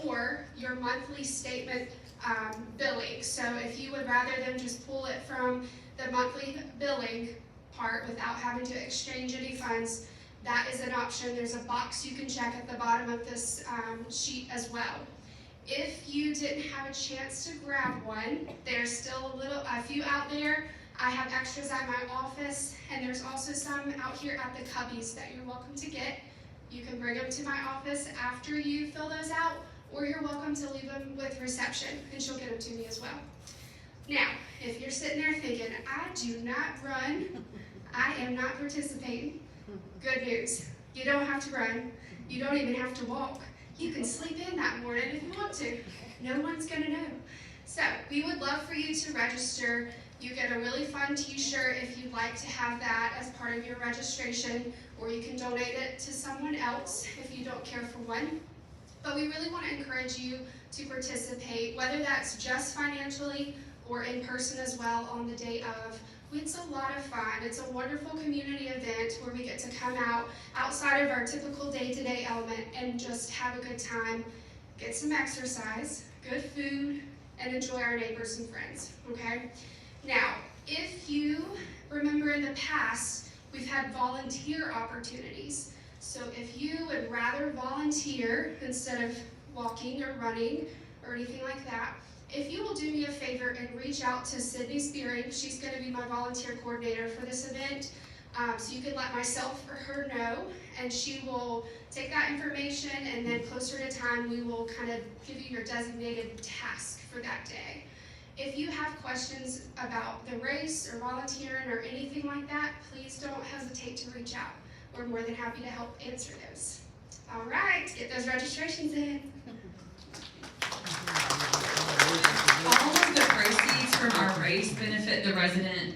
or your monthly statement billing. So if you would rather than just pull it from the monthly billing part without having to exchange any funds, that is an option. There's a box you can check at the bottom of this sheet as well. If you didn't have a chance to grab one, there's still a few out there. I have extras at my office, and there's also some out here at the cubbies that you're welcome to get. You can bring them to my office after you fill those out, or you're welcome to leave them with reception, and she'll get them to me as well. Now, if you're sitting there thinking, I do not run, I am not participating, good news. You don't have to run. You don't even have to walk. You can sleep in that morning if you want to. No one's going to know. So we would love for you to register. You get a really fun t-shirt if you'd like to have that as part of your registration, or you can donate it to someone else if you don't care for one. But we really want to encourage you to participate, whether that's just financially or in person as well on the day of. It's a lot of fun. It's a wonderful community event where we get to come out outside of our typical day-to-day element and just have a good time, get some exercise, good food, and enjoy our neighbors and friends, okay? Now, if you remember in the past, we've had volunteer opportunities. So if you would rather volunteer instead of walking or running or anything like that, if you will do me a favor and reach out to Sydney Spearing, she's going to be my volunteer coordinator for this event. So you can let myself or her know, and she will take that information, and then closer to time we will kind of give you your designated task for that day. If you have questions about the race or volunteering or anything like that, please don't hesitate to reach out. We're more than happy to help answer those. All right, get those registrations in. All of the proceeds from our race benefit the resident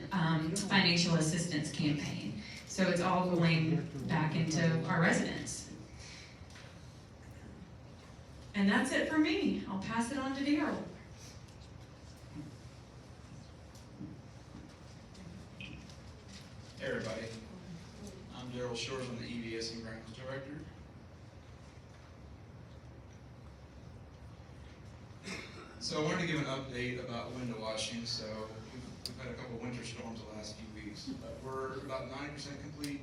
financial assistance campaign. So it's all going back into our residents. And that's it for me. I'll pass it on to Daryl. Hey everybody, I'm Daryl Shores, I'm the EVS and Grounds Director. So I wanted to give an update about window washing. So we've had a couple of winter storms the last few weeks. We're about 90% complete.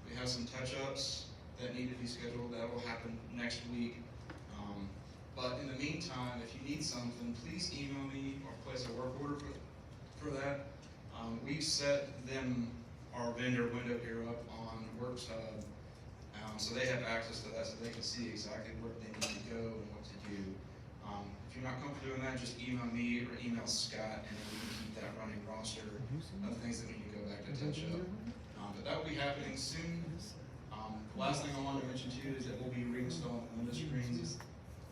We have some touch-ups that need to be scheduled. That will happen next week. But in the meantime, if you need something, please email me or place a work order for that. We've set our vendor window here up on WorksHub. So they have access to that, so they can see exactly where they need to go and what to do. If you're not comfortable doing that, just email me or email Scott, and then we can keep that running roster of things that we need to go back to touch up. But that will be happening soon. The last thing I wanted to mention too is that we'll be reinstalling window screens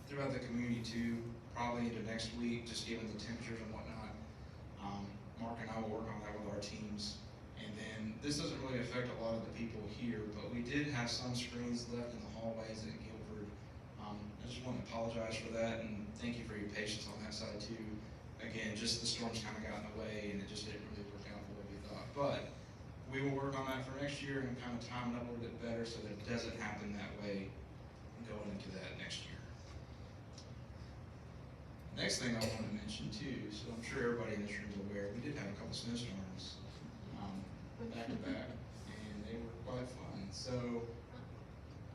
throughout the community too, probably into next week, just given the temperatures and whatnot. Mark and I will work on that with our teams. And then this doesn't really affect a lot of the people here, but we did have some screens left in the hallways at Guilford. I just want to apologize for that and thank you for your patience on that side too. Again, just the storms kind of got in the way and it just didn't really work out the way we thought. But we will work on that for next year and kind of time it up a little bit better so that it doesn't happen that way going into that next year. Next thing I want to mention too, so I'm sure everybody in this room is aware, we did have a couple snowstorms back to back, and they were quite fun. So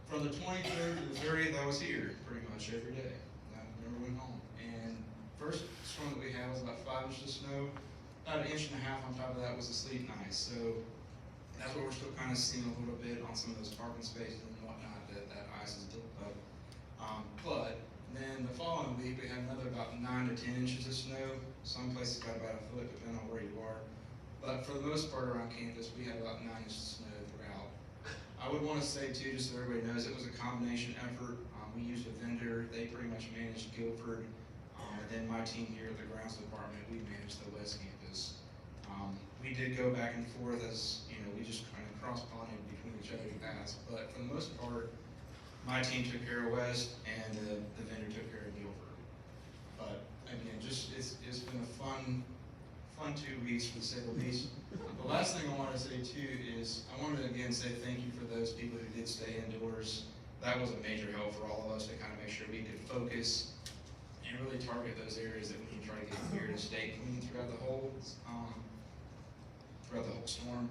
from the 23rd to the 30th, I was here pretty much every day. I never went home. And first storm that we had was about 5 inches of snow. About 1.5 inches on top of that was the sleet and ice. So that's what we're still kind of seeing a little bit on some of those parking spaces and whatnot, that ice is built up. But then the following week, we had another about 9 to 10 inches of snow. Some places got about a foot, depending on where you are. But for the most part around campus, we had about 9 inches of snow throughout. I would want to say too, just so everybody knows, it was a combination effort. We used a vendor. They pretty much managed Guilford. And then my team here at the grounds department, we managed the West Campus. We did go back and forth as, you know, we just kind of cross-pollinated between each other's paths. But for the most part, my team took care of West and the vendor took care of Guilford. But again, just it's been a fun 2 weeks for the say the least. The last thing I want to say too is I wanted to again say thank you for those people who did stay indoors. That was a major help for all of us to kind of make sure we could focus and really target those areas that we can try to get here to stay clean throughout the whole storm.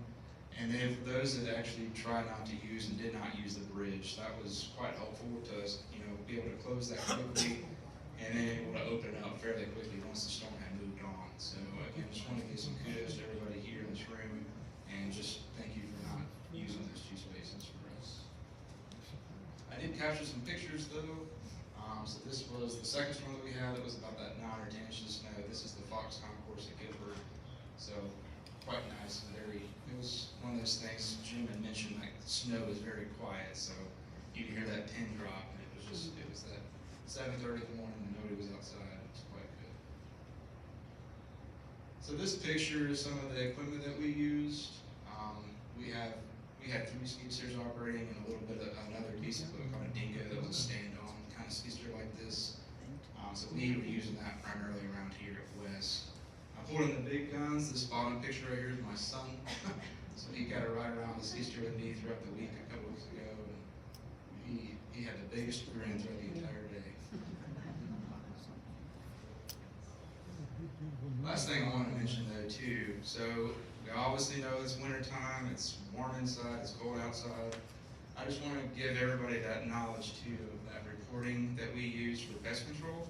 And then for those that actually tried not to use and did not use the bridge, that was quite helpful to us, you know, be able to close that quickly and then able to open it up fairly quickly once the storm had moved on. So again, just want to give some kudos to everybody here in this room and just thank you for not using those 2 spaces for us. I did capture some pictures though. So this was the second storm that we had. It was about that 9 or 10 inches of snow. This is the Fox Concourse at Guilford. So quite nice and it was one of those things Jim had mentioned, like the snow was very quiet. So you could hear that pin drop and it was that 7:30 in the morning and nobody was outside. It was quite good. So this picture is some of the equipment that we used. We had 3 skid steers operating and a little bit of another piece of equipment called a dingo that was a stand-on kind of skid steer like this. So we were using that primarily around here at West. I pulled in the big guns. This bottom picture right here is my son. So he got to ride around the skid steer with me throughout the week a couple weeks ago, and he had the biggest grin throughout the entire day. Last thing I want to mention though too, so we obviously know it's winter time, it's warm inside, it's cold outside. I just want to give everybody that knowledge too of that reporting that we use for pest control.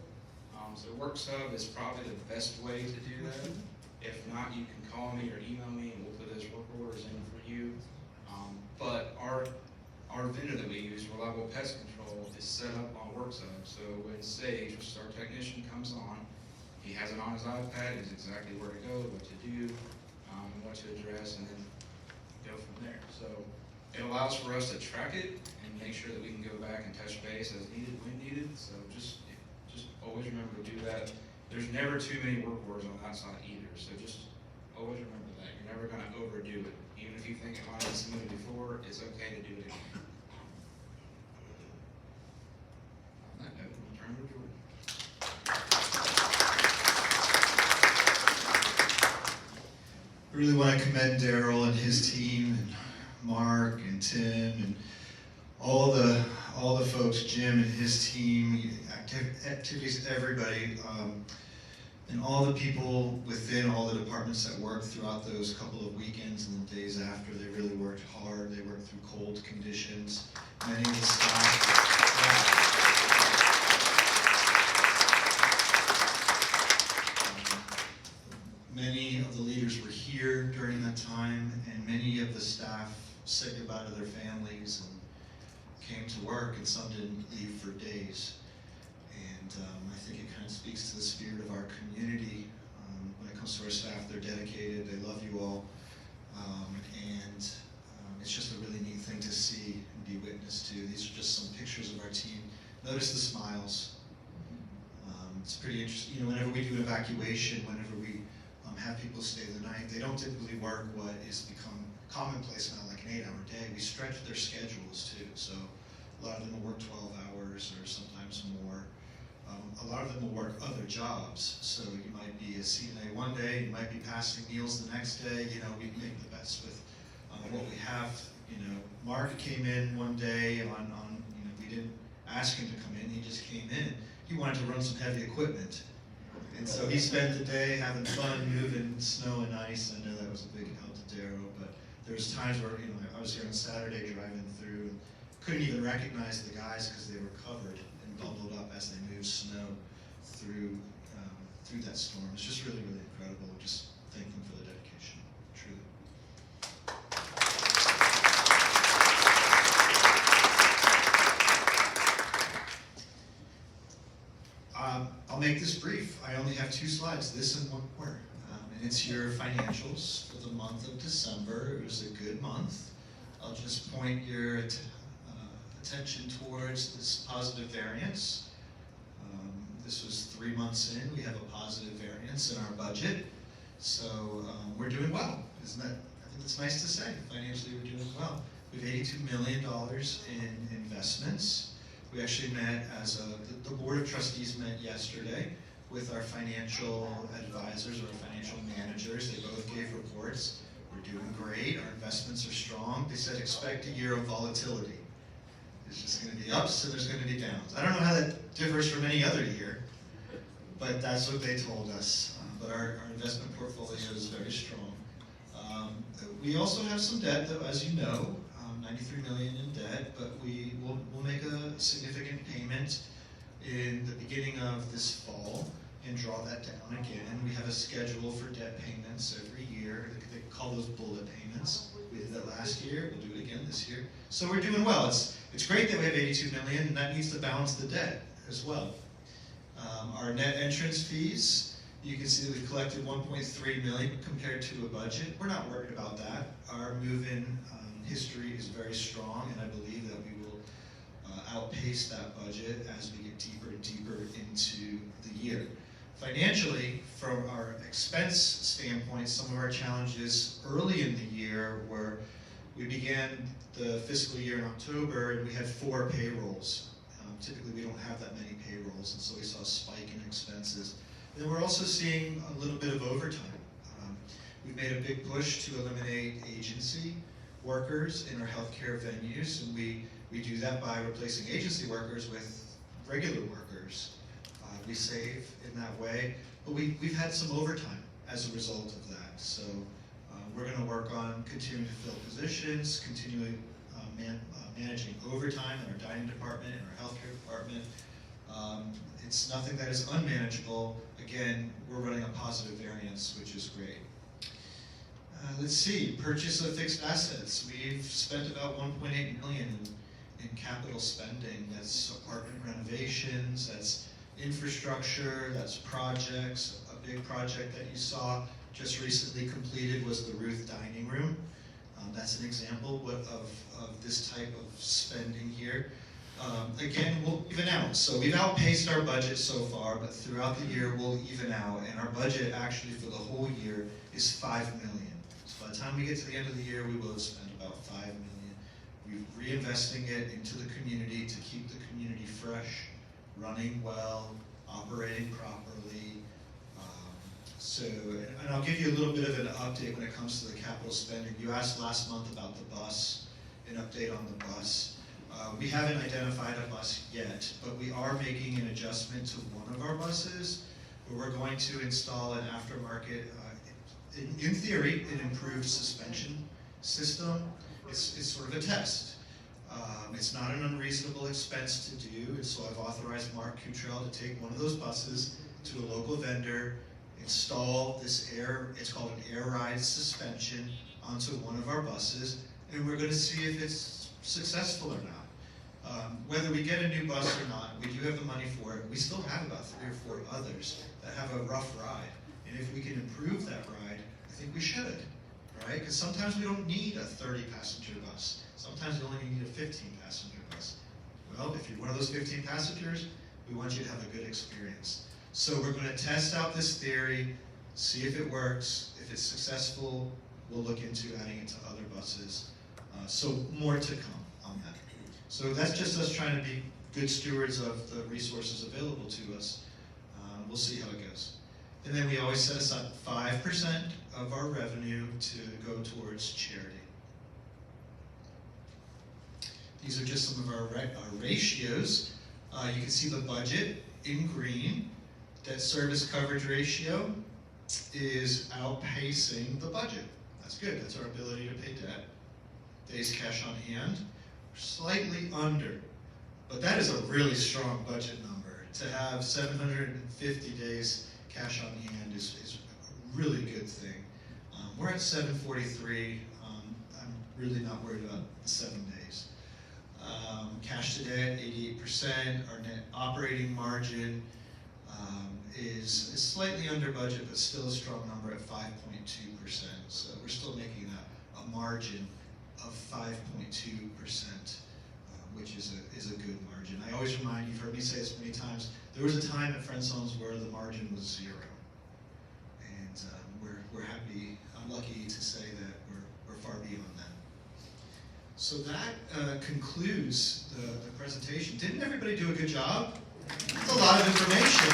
So WorkSub is probably the best way to do that. If not, you can call me or email me and we'll put those work orders in for you. But our vendor that we use, Reliable Pest Control, is set up on WorkSub. So when Sage, which is our technician, comes on, he has it on his iPad, he knows exactly where to go, what to do, what to address, and then go from there. So it allows for us to track it and make sure that we can go back and touch base as needed, when needed. So just always remember to do that. There's never too many work orders on that side either. So just always remember that. You're never going to overdo it. Even if you think it might have been submitted before, it's okay to do it again. On that note, we'll turn to Jordan. I really want to commend Daryl and his team, and Mark and Tim, and all the folks, Jim and his team, activities, everybody, and all the people within all the departments that worked throughout those couple of weekends and the days after. They really worked hard. They worked through cold conditions. Many of the staff. Many of the leaders were here during that time, and many of the staff said goodbye to their families and some didn't leave for days. And I think it kind of speaks to the spirit of our community. When it comes to our staff, they're dedicated, they love you all. And it's just a really neat thing to see and be witness to. These are just some pictures of our team. Notice the smiles. It's pretty interesting. You know, whenever we do an evacuation, whenever we have people stay the night, they don't typically work what is become commonplace now, like an 8-hour day. We stretch their schedules too. So a lot of them will work 12 hours or sometimes more. A lot of them will work other jobs. So you might be a CNA one day, you might be passing meals the next day. You know, we make the best with what we have. You know, Mark came in one day on you know, we didn't ask him to come in, he just came in. He wanted to run some heavy equipment. And so he spent the day having fun moving snow and ice. I know that was a big help to Darrow, but there was times where, you know, I was here on Saturday driving through and couldn't even recognize the guys because they were covered and bundled up as they moved snow through that storm. It's just really, really incredible. Just thank them for the dedication, truly. I'll make this brief. I only have 2 slides, this and one more. And it's your financials for the month of December. It was a good month. I'll just point your attention towards this positive variance. This was 3 months in. We have a positive variance in our budget. So we're doing well. Isn't that, I think it's nice to say. Financially, we're doing well. We have $82 million in investments. We actually met the Board of Trustees met yesterday with our financial advisors or our financial managers. They both gave reports. We're doing great. Our investments are strong. They said expect a year of volatility. There's just going to be ups and there's going to be downs. I don't know how that differs from any other year, but that's what they told us. But our investment portfolio is very strong. We also have some debt, though, as you know. $93 million in debt, but we'll make a significant payment in the beginning of this fall and draw that down again. We have a schedule for debt payments every year. They call those bullet payments. We did that last year. We'll do it again this year. So we're doing well. It's great that we have $82 million, and that needs to balance the debt as well. Our net entrance fees, you can see that we've collected $1.3 million compared to a budget. We're not worried about that. Our move-in history is very strong, and I believe that we will outpace that budget as we get deeper and deeper into the year. Financially, from our expense standpoint, some of our challenges early in the year were we began the fiscal year in October and we had 4 payrolls. Typically we don't have that many payrolls, and so we saw a spike in expenses. And we're also seeing a little bit of overtime. We've made a big push to eliminate agency workers in our healthcare venues, and we do that by replacing agency workers with regular workers. We save in that way, but we've had some overtime as a result of that. So we're going to work on continuing to fill positions, continually managing overtime in our dining department, in our healthcare department. It's nothing that is unmanageable. Again, we're running a positive variance, which is great. Let's see, purchase of fixed assets. We've spent about $1.8 million in capital spending. That's apartment renovations, that's infrastructure, that's projects. A big project that you saw just recently completed was the Ruth Dining Room. That's an example of this type of spending here. Again, we'll even out. So we've outpaced our budget so far, but throughout the year we'll even out, and our budget actually for the whole year is $5 million. So by the time we get to the end of the year, we will have spent about $5 million. We're reinvesting it into the community to keep the community fresh, running well, operating properly. And I'll give you a little bit of an update when it comes to the capital spending. You asked last month about the bus, an update on the bus. We haven't identified a bus yet, but we are making an adjustment to one of our buses, where we're going to install an aftermarket, in theory, an improved suspension system. It's sort of a test. It's not an unreasonable expense to do, and so I've authorized Mark Cuttrell to take one of those buses to a local vendor, install this it's called an air ride suspension onto one of our buses, and we're going to see if it's successful or not. Whether we get a new bus or not, we do have the money for it. We still have about 3 or 4 others that have a rough ride. And if we can improve that ride, I think we should, right? Because sometimes we don't need a 30-passenger bus. Sometimes we only need a 15-passenger bus. Well, if you're one of those 15 passengers, we want you to have a good experience. So we're going to test out this theory, see if it works. If it's successful, we'll look into adding it to other buses. So more to come on that. So that's just us trying to be good stewards of the resources available to us. We'll see how it goes. And then we always set aside 5% of our revenue to go towards charity. These are just some of our ratios. You can see the budget in green. Debt service coverage ratio is outpacing the budget. That's good. That's our ability to pay debt. Days cash on hand, slightly under. But that is a really strong budget number. To have 750 days cash on hand is a really good thing. We're at 743. I'm really not worried about the 7 days. Cash today at 88%. Our net operating margin is slightly under budget, but still a strong number at 5.2%. So we're still making a margin of 5.2%, which is a good margin. I always remind you, you've heard me say this many times, there was a time at Friends Homes where the margin was 0. And we're happy, I'm lucky to say that we're far beyond that. So that concludes the presentation. Didn't everybody do a good job? That's a lot of information.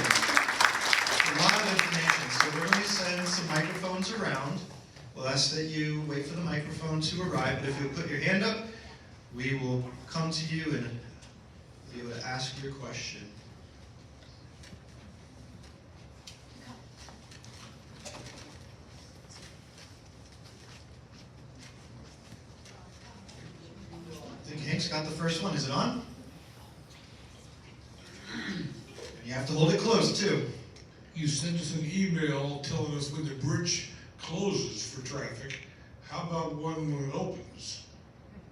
A lot of information. So we're going to send some microphones around. We'll ask that you wait for the microphone to arrive, but if you'll put your hand up, we will come to you and be able to ask your question. I think Hank's got the first one. Is it on? You have to hold it close, too. You sent us an email telling us when the bridge closes for traffic. How about when it opens?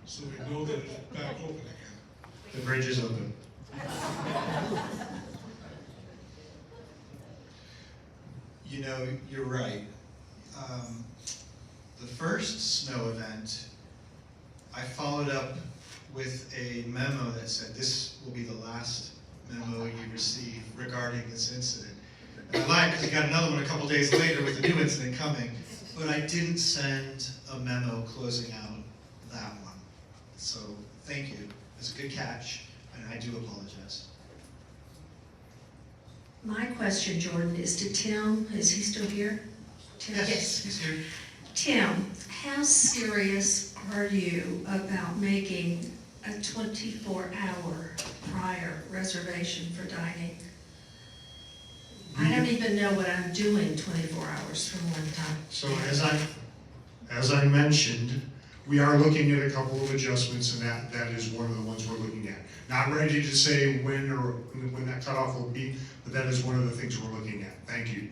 So we know that it's back open again. The bridge is open. You know, you're right. The first snow event, I followed up with a memo that said this will be the last memo you receive regarding this incident. And I lied because I got another one a couple days later with a new incident coming, but I didn't send a memo closing out that one. So thank you. It's a good catch, and I do apologize. My question, Jordan, is to Tim. Is he still here? Tim? Yes, he's here. Tim, how serious are you about making a 24-hour prior reservation for dining? I don't even know what I'm doing 24 hours from one time. So as I mentioned, we are looking at a couple of adjustments, and that is one of the ones we're looking at. Not ready to say when that cutoff will be, but that is one of the things we're looking at. Thank you.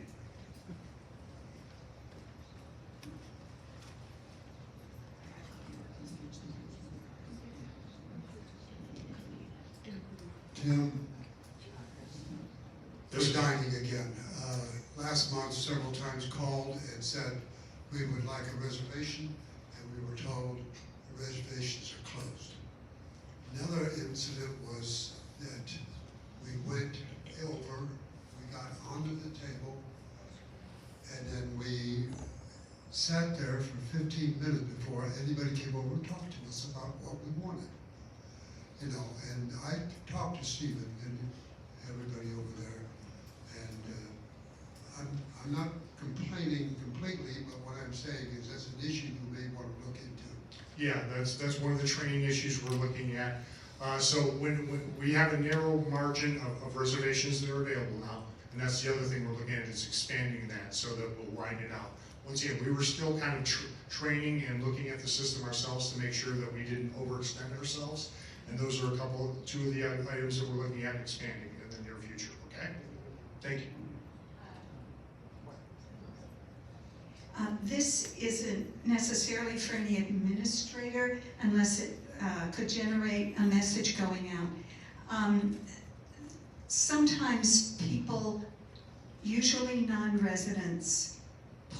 Tim, this dining again. Last month, several times called and said we would like a reservation, and we were told the reservations are closed. Another incident was that we went over, we got onto the table, and then we sat there for 15 minutes before anybody came over and talked to us about what we wanted. You know, and I talked to Stephen and everybody over there, and I'm not complaining completely, but what I'm saying is that's an issue you may want to look into. Yeah, that's one of the training issues we're looking at. So when we have a narrow margin of reservations that are available now, and that's the other thing we're looking at is expanding that so that we'll widen it out. Once again, we were still kind of training and looking at the system ourselves to make sure that we didn't overextend ourselves. And those are two of the items that we're looking at expanding in the near future, okay? Thank you. This isn't necessarily for any administrator unless it could generate a message going out. Sometimes people, usually non-residents,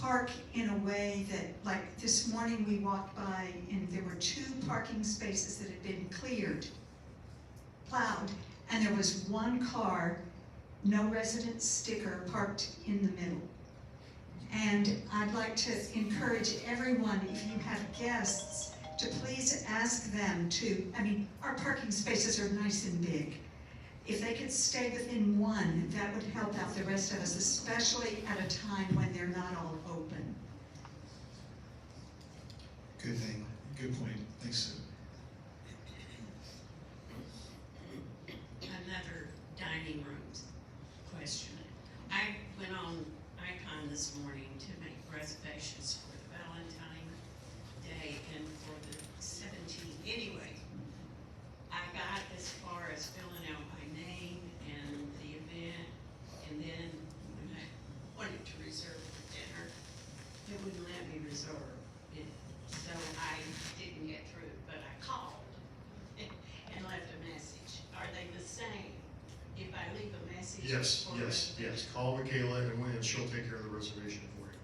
park in a way that, like this morning we walked by and there were 2 parking spaces that had been cleared, plowed, and there was 1 car, no resident sticker, parked in the middle. And I'd like to encourage everyone, if you have guests, to please ask them to, I mean, our parking spaces are nice and big. If they could stay within 1, that would help out the rest of us, especially at a time when they're not all open. Good thing, good point. Thanks, Sue. Another dining room question. I went on Icon this morning to make reservations for the Valentine Day and for the 17th. Anyway, I got as far as filling out my name and the event, and then when I wanted to reserve for dinner, it wouldn't let me reserve it. So I didn't get through, but I called and left a message. Are they the same? If I leave a message? Yes, for yes, yes. Call Michaela and she'll take care of the reservation for you.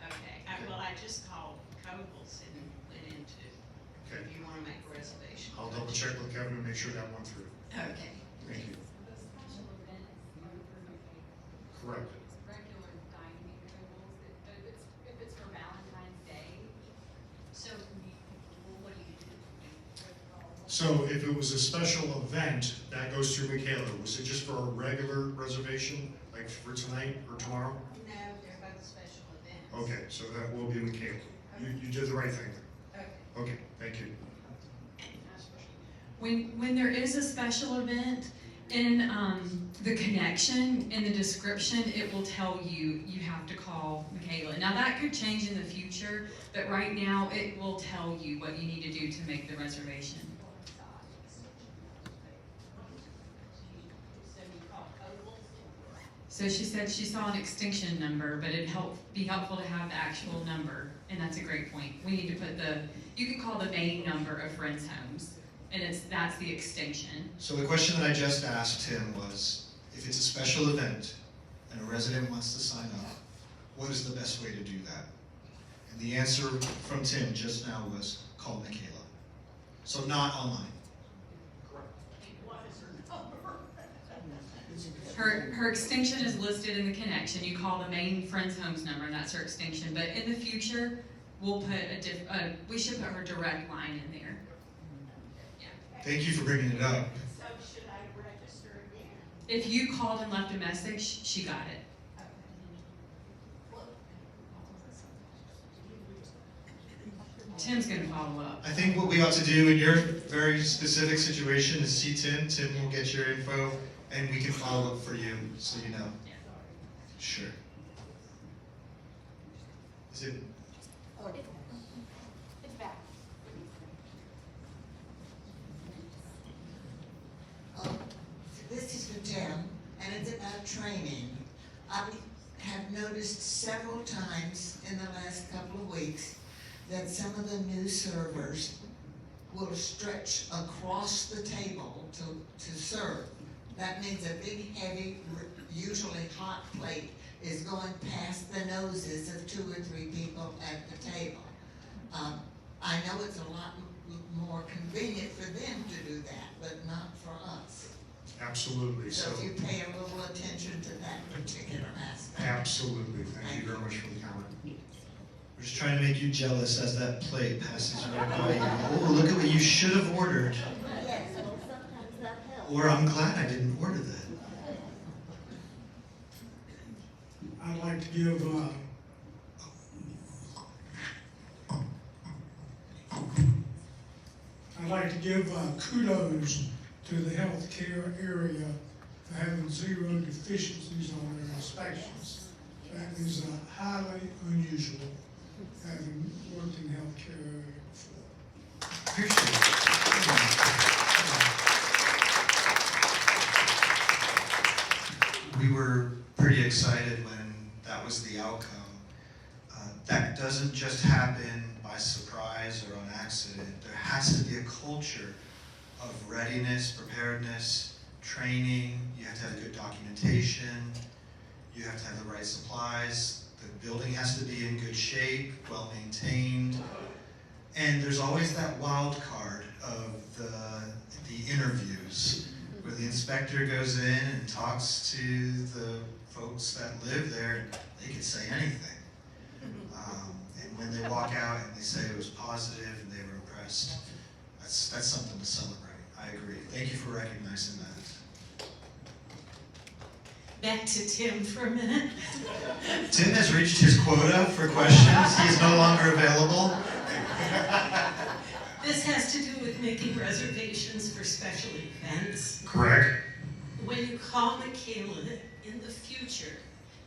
Okay, well, I just called Cobles and went into, Okay. if you wanna make a reservation. I'll double check with Kevin and make sure that went through. Okay. Thank you. Correct. Regular dining tables, if it's for Valentine's Day, so what do you do? So if it was a special event, that goes through Michaela. Was it just for a regular reservation, like for tonight or tomorrow? No, they're both special events. Okay, so that will be Michaela. You did the right thing. Okay, thank you. When there is a special event, in the connection, in the description, it will tell you, you have to call Michaela. Now that could change in the future, but right now it will tell you what you need to do to make the reservation. So she said she saw an extension number, but it'd be helpful to have the actual number, and that's a great point. We need to put you could call the main number of Friends Homes, and that's the extension. So the question that I just asked him was, if it's a special event and a resident wants to sign up, what is the best way to do that? And the answer from Tim just now was, call Michaela. So not online. Her extension is listed in the connection. You call the main Friends Homes number, and that's her extension. But in the future, we'll put we should put her direct line in there. Yeah. Thank you for bringing it up. So should I register again? If you called and left a message, she got it. Tim's gonna follow up. I think what we ought to do in your very specific situation is see Tim. Tim will get your info, and we can follow up for you, so you know. Sure. Is it? It's back. This is for Tim, and it's about training. I have noticed several times in the last couple of weeks that some of the new servers will stretch across the table to serve. That means a big, heavy, usually hot plate is going past the noses of 2 or 3 people at the table. I know it's a lot more convenient for them to do that, but not for us. Absolutely. So if you pay a little attention to that particular aspect. Absolutely. Thank you very much for the comment. We're just trying to make you jealous as that plate passes right by you. Oh, look at what you should have ordered. Yes, well, sometimes that helps. Or I'm glad I didn't order that. I'd like to give kudos to the healthcare area for having 0 deficiencies on their inspections. That is highly unusual, having worked in the healthcare area before. We were pretty excited when that was the outcome. That doesn't just happen by by surprise or on accident. There has to be a culture of readiness, preparedness, training. You have to have good documentation. You have to have the right supplies. The building has to be in good shape, well maintained. And there's always that wild card of the interviews, where the inspector goes in and talks to the folks that live there, and they could say anything. And when they walk out and they say it was positive and they were impressed, that's something to celebrate. I agree. Thank you for recognizing that. Back to Tim for a minute. Tim has reached his quota for questions. He is no longer available. This has to do with making reservations for special events. Correct. When you call Michaela in the future,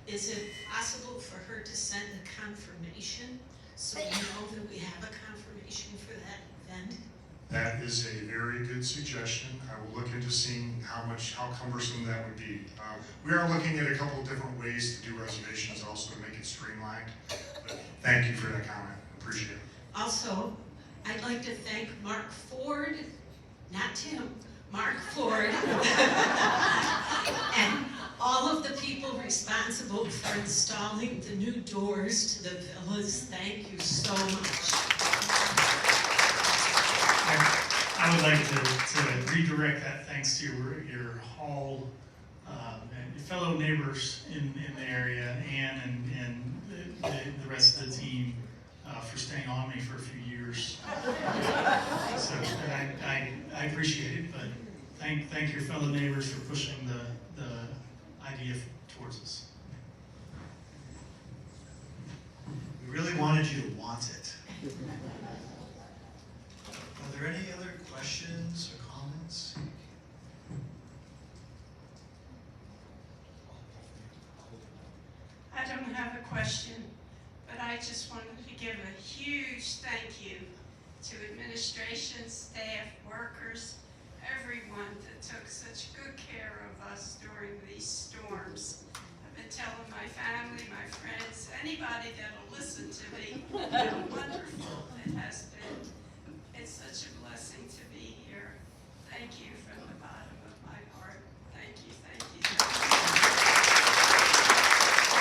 is it possible for her to send a confirmation so we know that we have a confirmation for that event? That is a very good suggestion. I will look into seeing how cumbersome that would be. We are looking at a couple of different ways to do reservations also to make it streamlined. But thank you for that comment. Appreciate it. Also, I'd like to thank Mark Ford, not Tim, Mark Ford, and all of the people responsible for installing the new doors to the villas. Thank you so much. I would like to redirect that thanks to your hall and your fellow neighbors in the area, Ann and the rest of the team for staying on me for a few years. So I appreciate it, but thank your fellow neighbors for pushing the idea towards us. We really wanted you to want it. Are there any other questions or comments? I don't have a question, but I just wanted to give a huge thank you to administration, staff, workers, everyone that took such good care of us during these storms. I've been telling my family, my friends, anybody that'll listen to me, how wonderful it has been. It's such a blessing to be here. Thank you from the bottom of my heart. Thank you, thank you.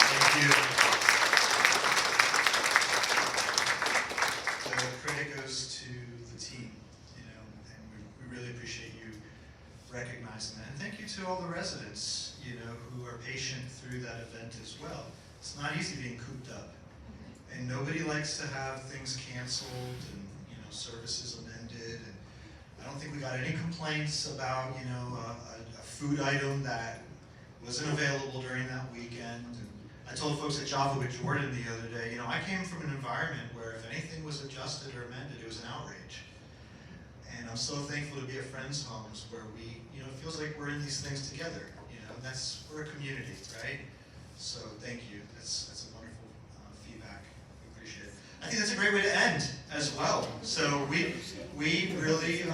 Thank you. The credit goes to the team, and we really appreciate you recognizing that. And thank you to all the residents, who are patient through that event as well. It's not easy being cooped up, and nobody likes to have things canceled and services amended. And I don't think we got any complaints about a food item that wasn't available during that weekend. And I told folks at Java with Jordan the other day, I came from an environment where if anything was adjusted or amended, it was an outrage. And I'm so thankful to be at friends' homes where we, it feels like we're in these things together. We're a community, right? So thank you. That's a wonderful feedback. We appreciate it. I think that's a great way to end as well. So we really